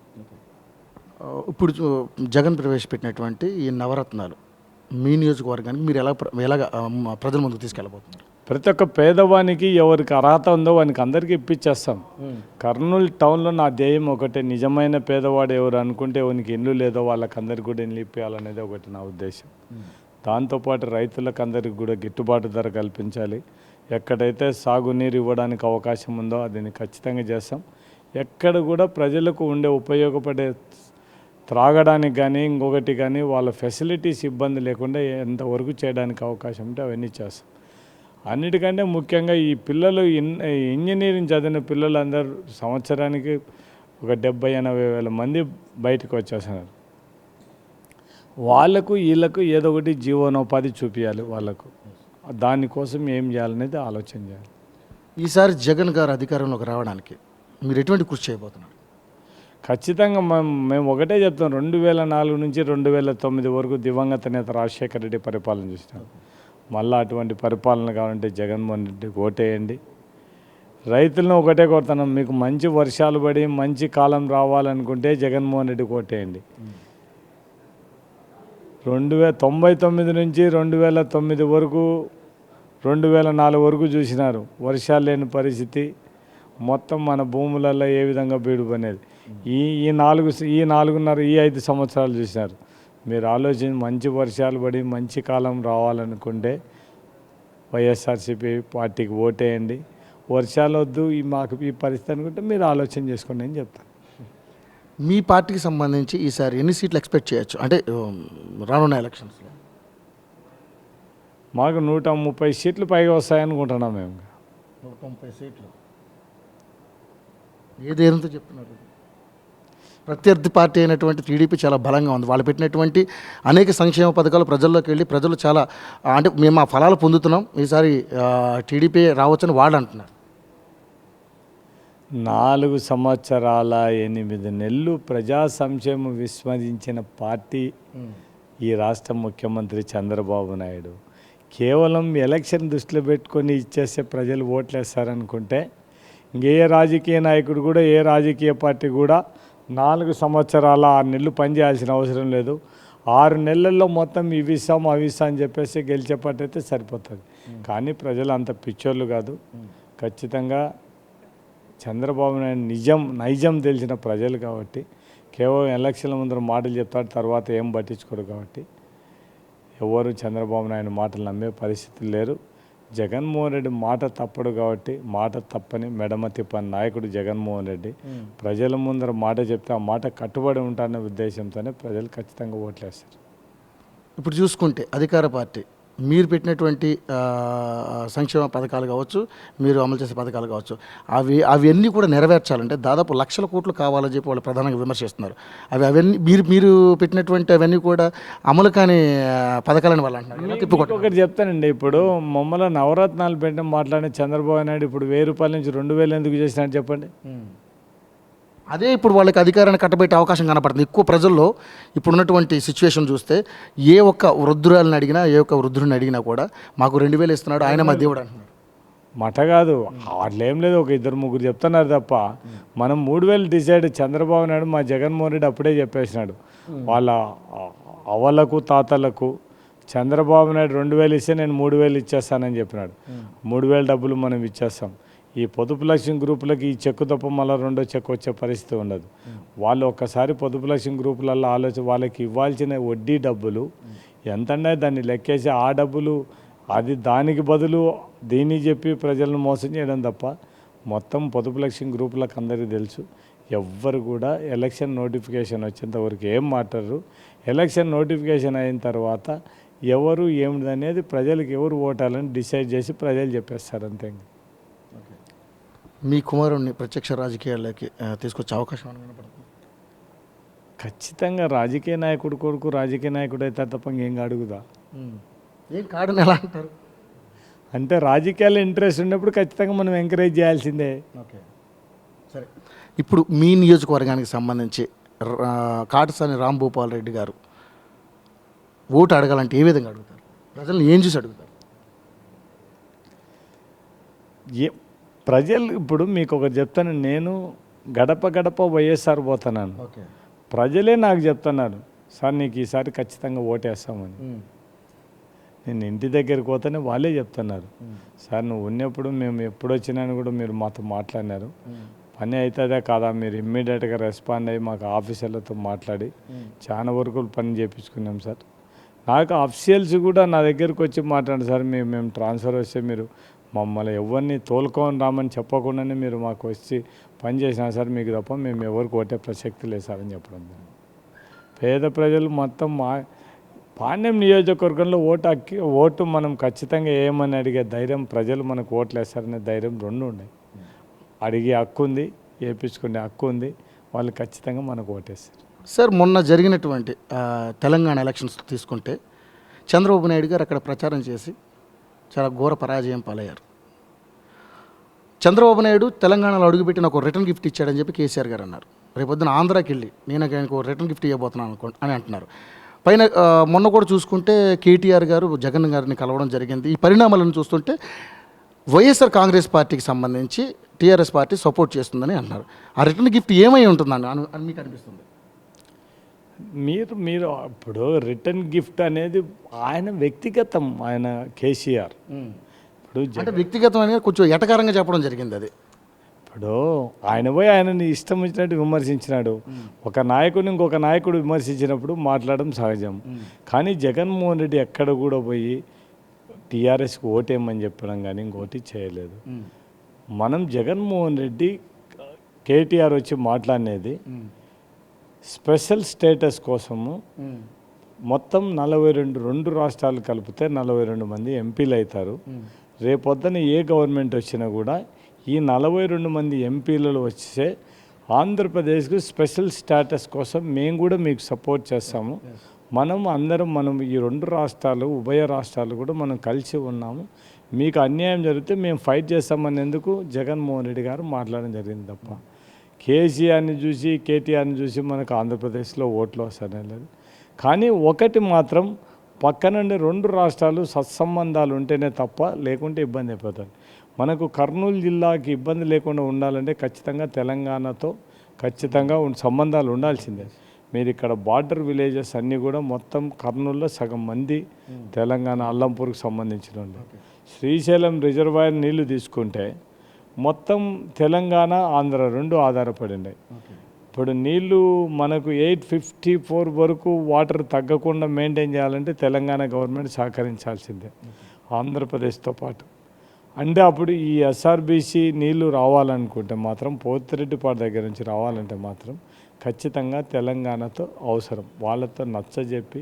ఇప్పుడు జగన్ ప్రవేశపెట్టినటువంటి ఈ నవరత్నాలు మీ నియోజకవర్గానికి మీరు ఎలాగ ప్రజల ముందుకు తీసుకెళ్ళబోతున్నారు? ప్రతి ఒక్క పేదవానికి ఎవరికి అర్హత ఉందో వానికి అందరికీ ఇప్పించేస్తాం. కర్నూలు టౌన్లో నా ధ్యేయం ఒకటే, నిజమైన పేదవాడు ఎవరు అనుకుంటే వానికి ఇల్లు లేదో వాళ్ళకందరికీ కూడా ఇల్లు ఇప్పించాలనేది ఒకటి నా ఉద్దేశం. దాంతోపాటు రైతులకు అందరికీ కూడా గిట్టుబాటు ధర కల్పించాలి. ఎక్కడైతే సాగునీరు ఇవ్వడానికి అవకాశం ఉందో అది ఖచ్చితంగా చేస్తాం. ఎక్కడ కూడా ప్రజలకు ఉండే ఉపయోగపడే త్రాగడానికి కానీ ఇంకొకటి కానీ వాళ్ళ ఫెసిలిటీస్ ఇబ్బంది లేకుండా ఎంతవరకు చేయడానికి అవకాశం ఉంటే అవన్నీ చేస్తాం. అన్నిటికంటే ముఖ్యంగా ఈ పిల్లలు ఇంజనీరింగ్ చదివిన పిల్లలందరూ సంవత్సరానికి ఒక 70-80 వేల మంది బయటకు వచ్చేస్తున్నారు. వాళ్ళకు వీళ్ళకు ఏదో ఒకటి జీవనోపాధి చూపించాలి. వాళ్ళకు దానికోసం ఏం చేయాలనేది ఆలోచన చేయాలి. ఈసారి జగన్ గారు అధికారంలోకి రావడానికి మీరు ఎటువంటి కృషి చేయబోతున్నారు? ఖచ్చితంగా మేము ఒకటే చెప్తాం, 2004 నుంచి 2009 వరకు దివంగత నేత రాజశేఖర రెడ్డి పరిపాలన చేసినారు. మళ్ళీ అటువంటి పరిపాలన కావాలంటే జగన్మోహన్ రెడ్డికి ఓటేయండి. రైతులను ఒకటే కొడుతున్నాం, మీకు మంచి వర్షాలు పడి మంచి కాలం రావాలనుకుంటే జగన్మోహన్ రెడ్డికి ఓటేయండి. 1999 నుంచి 2009 వరకు 2004 వరకు చూసినారు వర్షాలు లేని పరిస్థితి. మొత్తం మన భూములలో ఏ విధంగా బీడు పనేది. ఈ 5 సంవత్సరాలు చూసినారు. మీరు ఆలోచించి మంచి వర్షాలు పడి మంచి కాలం రావాలనుకుంటే వైఎస్ఆర్సీపీ పార్టీకి ఓటేయండి. వర్షాలు వద్దు మాకు ఈ పరిస్థితి అనుకుంటే మీరు ఆలోచన చేసుకోండి అని చెప్తాను. మీ పార్టీకి సంబంధించి ఈసారి ఎన్ని సీట్లు ఎక్స్పెక్ట్ చేయొచ్చు అంటే రానున్న ఎలక్షన్స్లో? మాకు 130 సీట్లు పైగా వస్తాయనుకుంటున్నాం మేము. 130 సీట్లు ఏదేంతో చెప్తున్నారు? ప్రత్యర్థి పార్టీ అయినటువంటి టీడీపీ చాలా బలంగా ఉంది. వాళ్ళు పెట్టినటువంటి అనేక సంక్షేమ పథకాలు ప్రజల్లోకి వెళ్ళి ప్రజలు చాలా అంటే మేము ఆ ఫలాలు పొందుతున్నాం, ఈసారి టీడీపీ రావచ్చని వాళ్ళు అంటున్నారు. 4 సంవత్సరాల 8 నెలలు ప్రజా సంక్షేమం విస్మరించిన పార్టీ ఈ రాష్ట్ర ముఖ్యమంత్రి చంద్రబాబు నాయుడు. కేవలం ఎలక్షన్ దృష్టిలో పెట్టుకొని ఇచ్చేస్తే ప్రజలు ఓట్లేస్తారనుకుంటే ఇంకే రాజకీయ నాయకుడు కూడా ఏ రాజకీయ పార్టీ కూడా 4 సంవత్సరాల 6 నెలలు పనిచేయాల్సిన అవసరం లేదు. 6 నెలల్లో మొత్తం ఇవి ఇస్తాం అవి ఇస్తాం అని చెప్పేసి గెలిచే పార్టీ అయితే సరిపోతుంది. కానీ ప్రజలు అంత పిచ్చోళ్ళు కాదు. ఖచ్చితంగా చంద్రబాబు నాయుడు నైజం తెలిసిన ప్రజలు కాబట్టి కేవలం ఎలక్షన్ల ముందర మాటలు చెప్తాడు, తర్వాత ఏం పట్టించుకోరు. కాబట్టి ఎవరు చంద్రబాబు నాయుడు మాటలు నమ్మే పరిస్థితులు లేరు. జగన్మోహన్ రెడ్డి మాట తప్పడు కాబట్టి మాట తప్పని మెడమ తిప్పని నాయకుడు జగన్మోహన్ రెడ్డి. ప్రజల ముందర మాట చెప్తే ఆ మాట కట్టుబడి ఉంటారనే ఉద్దేశంతోనే ప్రజలు ఖచ్చితంగా ఓట్లేస్తారు. ఇప్పుడు చూసుకుంటే అధికార పార్టీ మీరు పెట్టినటువంటి సంక్షేమ పథకాలు కావచ్చు, మీరు అమలు చేసే పథకాలు కావచ్చు, అవన్నీ కూడా నెరవేర్చాలంటే దాదాపు లక్షల కోట్లు కావాలని చెప్పి వాళ్ళు ప్రధానంగా విమర్శిస్తున్నారు. అవన్నీ మీరు పెట్టినటువంటి అవన్నీ కూడా అమలు కాని పథకాలని వాళ్ళు అంటున్నారు. ఒకటి చెప్తానండి, ఇప్పుడు మమ్మల్ని నవరత్నాలు పెట్టడం మాట్లాడిన చంద్రబాబు నాయుడు ఇప్పుడు 1000 రూపాయల నుంచి 2000 ఎందుకు చేసినట్టు చెప్పండి. అదే ఇప్పుడు వాళ్ళకి అధికారాన్ని కట్టబెట్టే అవకాశం కనపడుతుంది. ఎక్కువ ప్రజల్లో ఇప్పుడున్నటువంటి సిచ్యువేషన్ చూస్తే ఏ ఒక్క వృద్ధురాలను అడిగినా, ఏ ఒక్క వృద్ధుడిని అడిగినా కూడా మాకు 2000 ఇస్తున్నాడు, ఆయన మా దేవుడు అంటున్నారు. మట కాదు, అట్లేం లేదు, ఒక 2-3 చెప్తున్నారు తప్ప మనం 3000 డిసైడ్. చంద్రబాబు నాయుడు మా జగన్మోహన్ రెడ్డి అప్పుడే చెప్పేసినాడు వాళ్ళ అవ్వలకు తాతలకు. చంద్రబాబు నాయుడు 2000 ఇస్తే నేను 3000 ఇచ్చేస్తానని చెప్పినాడు. 3000 డబ్బులు మనం ఇచ్చేస్తాం. ఈ పొదుపు లక్ష్యం గ్రూపులకి ఈ చెక్కు తప్ప మళ్ళీ రెండో చెక్కు వచ్చే పరిస్థితి ఉండదు. వాళ్ళు ఒక్కసారి పొదుపు లక్ష్యం గ్రూపులలో వాళ్ళకి ఇవ్వాల్సిన వడ్డీ డబ్బులు ఎంతన్నా దాన్ని లెక్కేసి ఆ డబ్బులు దానికి బదులు దీన్ని చెప్పి ప్రజలను మోసం చేయడం తప్ప మొత్తం పొదుపు లక్ష్యం గ్రూపులకు అందరికీ తెలుసు. ఎవ్వరు కూడా ఎలక్షన్ నోటిఫికేషన్ వచ్చేంత వరకు ఏం మాట్లాడరు. ఎలక్షన్ నోటిఫికేషన్ అయిన తర్వాత ఎవరు ఏమిటి అనేది ప్రజలకు ఎవరు ఓటాలని డిసైడ్ చేసి ప్రజలు చెప్పేస్తారు అంతే. మీ కుమారుణ్ణి ప్రత్యక్ష రాజకీయాల్లోకి తీసుకొచ్చే అవకాశం కనపడుతుంది. ఖచ్చితంగా రాజకీయ నాయకుడు కొడుకు రాజకీయ నాయకుడు అయితే తప్ప ఇంకేం అడుగుదా. ఏం కాడని ఎలా అంటారు అంటే రాజకీయాల్లో ఇంట్రెస్ట్ ఉన్నప్పుడు ఖచ్చితంగా మనం ఎంకరేజ్ చేయాల్సిందే. ఓకే, సరే. ఇప్పుడు మీ నియోజకవర్గానికి సంబంధించి కాటసాని రాంభూపాల్ రెడ్డి గారు ఓటు అడగాలంటే ఏ విధంగా అడుగుతారు? ప్రజలను ఏం చూసి అడుగుతారు? ప్రజలు ఇప్పుడు మీకు ఒకటి చెప్తాను, నేను గడప గడప వైఎస్ఆర్ పోతున్నాను. ప్రజలే నాకు చెప్తున్నారు, సార్ నీకు ఈసారి ఖచ్చితంగా ఓటేస్తామని. నేను ఇంటి దగ్గరికి పోతేనే వాళ్ళే చెప్తున్నారు, సార్ నువ్వు ఉన్నప్పుడు మేము ఎప్పుడు వచ్చినా కూడా మీరు మాతో మాట్లాడినారు, పని అవుతుందా కాదా, మీరు ఇమ్మీడియట్గా రెస్పాండ్ అయ్యి మాకు ఆఫీసర్లతో మాట్లాడి చాలా వరకు పని చేయించుకున్నాం సార్. నాకు అఫీషియల్స్ కూడా నా దగ్గరికి వచ్చి మాట్లాడారు, సార్ మేము ట్రాన్స్ఫర్ వస్తే మీరు మమ్మల్ని ఎవరిని తోలుకొని రామని చెప్పకుండానే మీరు మాకు వచ్చి పని చేసినా సార్, మీకు తప్ప మేము ఎవరికి ఓటే ప్రసక్తి లేదు సార్ అని చెప్పడం. పేద ప్రజలు మొత్తం పాండ్యం నియోజకవర్గంలో ఓటు మనం ఖచ్చితంగా ఏమని అడిగే ధైర్యం, ప్రజలు మనకు ఓట్లు వేస్తారనే ధైర్యం రెండు ఉన్నాయి. అడిగే హక్కు ఉంది, వేయించుకునే హక్కు ఉంది, వాళ్ళు ఖచ్చితంగా మనకు ఓటేస్తారు. సార్, మొన్న జరిగినటువంటి తెలంగాణ ఎలక్షన్స్ తీసుకుంటే చంద్రబాబు నాయుడు గారు అక్కడ ప్రచారం చేసి చాలా ఘోర పరాజయం పాలయ్యారు. చంద్రబాబు నాయుడు తెలంగాణలో అడుగుపెట్టిన ఒక రిటర్న్ గిఫ్ట్ ఇచ్చాడని చెప్పి కేసీఆర్ గారు అన్నారు. రేపొద్దున ఆంధ్రాకి వెళ్ళి నేను ఆయనకు రిటర్న్ గిఫ్ట్ ఇవ్వబోతున్నాను అని అంటున్నారు. పైన మొన్న కూడా చూసుకుంటే కేటీఆర్ గారు జగన్ గారిని కలవడం జరిగింది. ఈ పరిణామాలను చూస్తుంటే వైఎస్ఆర్ కాంగ్రెస్ పార్టీకి సంబంధించి టీఆర్ఎస్ పార్టీ సపోర్ట్ చేస్తుందని అంటున్నారు. ఆ రిటర్న్ గిఫ్ట్ ఏమై ఉంటుందని అని మీకు అనిపిస్తుంది? మీరు ఇప్పుడు రిటర్న్ గిఫ్ట్ అనేది ఆయన వ్యక్తిగతం, ఆయన కేసీఆర్ ఇప్పుడు అంటే వ్యక్తిగతం అనేది కొంచెం ఎటకారంగా చెప్పడం జరిగింది. అది ఇప్పుడు ఆయన పోయి ఆయనని ఇష్టం వచ్చినట్టు విమర్శించినాడు. ఒక నాయకుడిని ఇంకొక నాయకుడు విమర్శించినప్పుడు మాట్లాడడం సహజం. కానీ జగన్మోహన్ రెడ్డి ఎక్కడ కూడా పోయి టీఆర్ఎస్కి ఓటేయమని చెప్పడం కానీ ఇంకోటి చేయలేదు. మనం జగన్మోహన్ రెడ్డి కేటీఆర్ వచ్చి మాట్లాడినది స్పెషల్ స్టేటస్ కోసము మొత్తం 42 రాష్ట్రాలు కలిపితే 42 మంది ఎంపీలు అవుతారు. రేపొద్దున ఏ గవర్నమెంట్ వచ్చినా కూడా ఈ 42 మంది ఎంపీలలో వచ్చే ఆంధ్రప్రదేశ్కు స్పెషల్ స్టేటస్ కోసం మేము కూడా మీకు సపోర్ట్ చేస్తాము. మనం ఈ 2 రాష్ట్రాలు, ఉభయ రాష్ట్రాలు కూడా మనం కలిసి ఉన్నాము. మీకు అన్యాయం జరిగితే మేము ఫైట్ చేస్తామనేందుకు జగన్మోహన్ రెడ్డి గారు మాట్లాడడం జరిగింది తప్ప కేసీఆర్ని చూసి కేటీఆర్ని చూసి మనకు ఆంధ్రప్రదేశ్లో ఓట్లు వస్తానే లేదు. కానీ ఒకటి మాత్రం పక్కనుండి 2 రాష్ట్రాలు సత్సంబంధాలు ఉంటేనే తప్ప లేకుంటే ఇబ్బంది అయిపోతుంది. మనకు కర్నూలు జిల్లాకి ఇబ్బంది లేకుండా ఉండాలంటే ఖచ్చితంగా తెలంగాణతో ఖచ్చితంగా సంబంధాలు ఉండాల్సిందే. మీరు ఇక్కడ బార్డర్ విలేజెస్ అన్నీ కూడా మొత్తం కర్నూలులో సగం మంది తెలంగాణ అల్లంపూర్కి సంబంధించిన వాళ్ళు. శ్రీశైలం రిజర్వాయర్ నీళ్లు తీసుకుంటే మొత్తం తెలంగాణ ఆంధ్ర 2 ఆధారపడి ఉన్నాయి. ఇప్పుడు నీళ్లు మనకు 854 వరకు వాటర్ తగ్గకుండా మెయింటైన్ చేయాలంటే తెలంగాణ గవర్నమెంట్ సహకరించాల్సిందే ఆంధ్రప్రదేశ్తో పాటు. అంటే అప్పుడు ఈ ఎస్ఆర్బీసీ నీళ్లు రావాలనుకుంటే మాత్రం పోతిరెడ్డిపాడు దగ్గర నుంచి రావాలంటే మాత్రం ఖచ్చితంగా తెలంగాణతో అవసరం. వాళ్ళతో నచ్చజెప్పి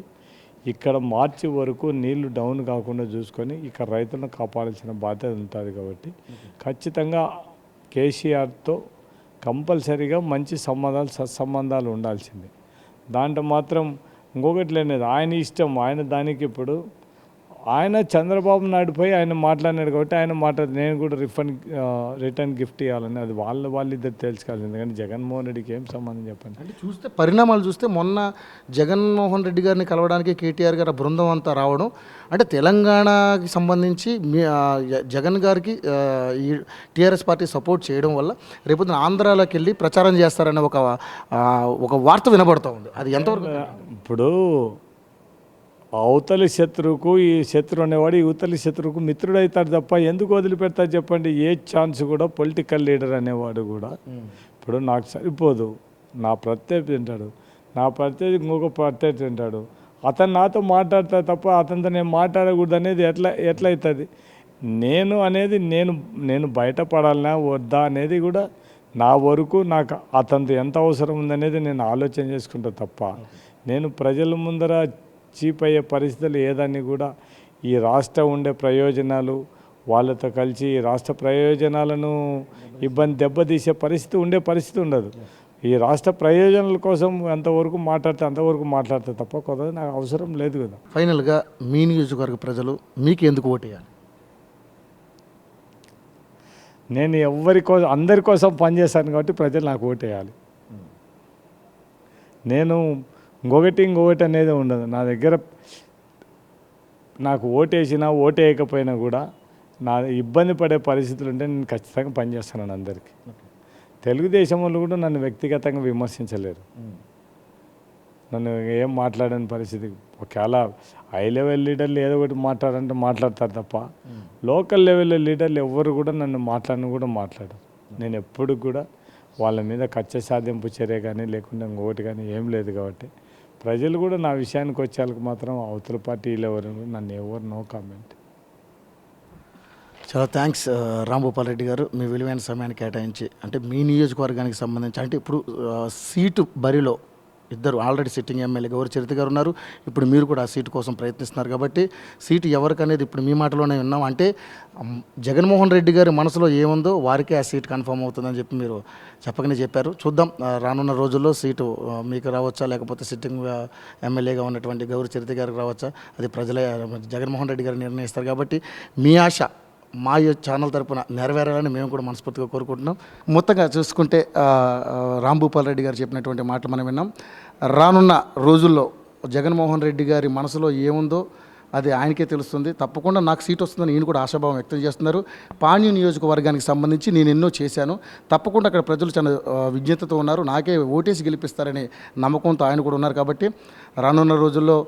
ఇక్కడ మార్చి వరకు నీళ్లు డౌన్ కాకుండా చూసుకొని ఇక్కడ రైతులను కాపాడాల్సిన బాధ్యత ఉంటుంది కాబట్టి ఖచ్చితంగా కేసీఆర్తో కంపల్సరీగా మంచి సత్సంబంధాలు ఉండాల్సిందే. దాంట్లో మాత్రం ఇంకొకటి లేనిది ఆయన ఇష్టం, ఆయన దానికి ఇప్పుడు ఆయన చంద్రబాబు నాయుడు పోయి ఆయన మాట్లాడినాడు కాబట్టి ఆయన నేను కూడా రిటర్న్ గిఫ్ట్ ఇవ్వాలని అది వాళ్ళిద్దరు తెలుసుకోవాలి. ఎందుకంటే జగన్మోహన్ రెడ్డికి ఏం సంబంధం చెప్పండి. అంటే చూస్తే పరిణామాలు చూస్తే మొన్న జగన్మోహన్ రెడ్డి గారిని కలవడానికి కేటీఆర్ గారి బృందం అంతా రావడం అంటే తెలంగాణకి సంబంధించి జగన్ గారికి ఈ టీఆర్ఎస్ పార్టీ సపోర్ట్ చేయడం వల్ల రేపు ఆంధ్రాలోకి వెళ్ళి ప్రచారం చేస్తారనే ఒక వార్త వినబడుతూ ఉంది. అది ఎంతవరకు? ఇప్పుడు అవతలి శత్రువుకు ఈ శత్రువు అనేవాడు యువతలి శత్రువుకు మిత్రుడు అవుతాడు తప్ప ఎందుకు వదిలిపెడతాడు చెప్పండి. ఏ ఛాన్స్ కూడా పొలిటికల్ లీడర్ అనేవాడు కూడా ఇప్పుడు నాకు సరిపోదు, నా ప్రత్యర్థి తింటాడు, నా ప్రత్యర్థి ఇంకొక ప్రత్యర్థి తింటాడు, అతను నాతో మాట్లాడతాడు తప్ప అతనితో నేను మాట్లాడకూడదు అనేది ఎట్లా అవుతుంది. నేను బయటపడాలనా వద్దా అనేది కూడా నా వరకు నాకు అతనితో ఎంత అవసరం ఉందనేది నేను ఆలోచన చేసుకుంటా తప్ప నేను ప్రజల ముందర చీప్ అయ్యే పరిస్థితులు ఏదాన్ని కూడా ఈ రాష్ట్రం ఉండే ప్రయోజనాలు వాళ్ళతో కలిసి ఈ రాష్ట్ర ప్రయోజనాలను దెబ్బతీసే పరిస్థితి ఉండదు. ఈ రాష్ట్ర ప్రయోజనాల కోసం అంతవరకు మాట్లాడితే తప్ప కొద్దిగా నాకు అవసరం లేదు కదా. ఫైనల్గా మీ నియోజకవర్గ ప్రజలు మీకు ఎందుకు ఓటేయాలి? నేను అందరి కోసం పనిచేస్తాను కాబట్టి ప్రజలు నాకు ఓటేయాలి. నేను ఇంకొకటి అనేది ఉండదు నా దగ్గర. నాకు ఓటేయకపోయినా కూడా నా ఇబ్బంది పడే పరిస్థితులు ఉంటే నేను ఖచ్చితంగా పనిచేస్తున్నాను అందరికీ. తెలుగుదేశం వాళ్ళు కూడా నన్ను వ్యక్తిగతంగా విమర్శించలేరు, నన్ను ఏం మాట్లాడని పరిస్థితి. ఒకవేళ హై లెవెల్ లీడర్లు ఏదో ఒకటి మాట్లాడతారు తప్ప లోకల్ లెవెల్ లీడర్లు ఎవరు కూడా నన్ను మాట్లాడరు. నేను ఎప్పుడు కూడా వాళ్ళ మీద కక్ష సాధింపు చర్య కానీ లేకుండా ఇంకొకటి కానీ ఏం లేదు కాబట్టి ప్రజలు కూడా నా విషయానికి వచ్చేందుకు మాత్రం అవతల పార్టీలు ఎవరు నో కామెంట్. చాలా థ్యాంక్స్ రాంభూపాల్ రెడ్డి గారు, మీ విలువైన సమయాన్ని కేటాయించి అంటే మీ నియోజకవర్గానికి సంబంధించి అంటే ఇప్పుడు సీటు బరిలో ఇద్దరు ఆల్రెడీ సిట్టింగ్ ఎమ్మెల్యే గౌరి చరిత గారు ఉన్నారు. ఇప్పుడు మీరు కూడా ఆ సీటు కోసం ప్రయత్నిస్తున్నారు కాబట్టి సీటు ఎవరికనేది ఇప్పుడు మీ మాటలోనే విన్నాం. అంటే జగన్మోహన్ రెడ్డి గారి మనసులో ఏముందో వారికే ఆ సీటు కన్ఫర్మ్ అవుతుందని చెప్పి మీరు చెప్పకనే చెప్పారు. చూద్దాం రానున్న రోజుల్లో సీటు మీకు రావచ్చా లేకపోతే సిట్టింగ్ ఎమ్మెల్యేగా ఉన్నటువంటి గౌరి చరిత గారికి రావచ్చా అది ప్రజలే జగన్మోహన్ రెడ్డి గారు నిర్ణయిస్తారు. కాబట్టి మీ ఆశ మా ఛానల్ తరపున నెరవేరాలని మేము కూడా మనస్ఫూర్తిగా కోరుకుంటున్నాం. మొత్తంగా చూసుకుంటే రాంభూపాల్ రెడ్డి గారు చెప్పినటువంటి మాటలు మనం విన్నాం. రానున్న రోజుల్లో జగన్మోహన్ రెడ్డి గారి మనసులో ఏముందో అది ఆయనకే తెలుస్తుంది. తప్పకుండా నాకు సీట్ వస్తుందని ఈయన కూడా ఆశాభావం వ్యక్తం చేస్తున్నారు. పాణ్య నియోజకవర్గానికి సంబంధించి నేను ఎన్నో చేశాను, తప్పకుండా అక్కడ ప్రజలు చాలా విజ్ఞతతో ఉన్నారు, నాకే ఓటేసి గెలిపిస్తారనే నమ్మకంతో ఆయన కూడా ఉన్నారు. కాబట్టి రానున్న రోజుల్లో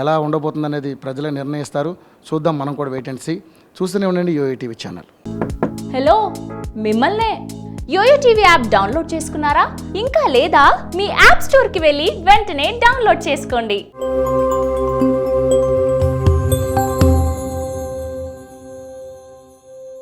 ఎలా ఉండబోతుందనేది ప్రజలే నిర్ణయిస్తారు. చూద్దాం, మనం కూడా వెయిట్ అండ్ సీ. చూస్తూనే ఉండండి యోయో టీవీ ఛానల్. హలో, మిమ్మల్నే యోయో టీవీ యాప్ డౌన్లోడ్ చేసుకున్నారా? ఇంకా లేదా? మీ యాప్ స్టోర్కి వెళ్ళి వెంటనే డౌన్లోడ్ చేసుకోండి.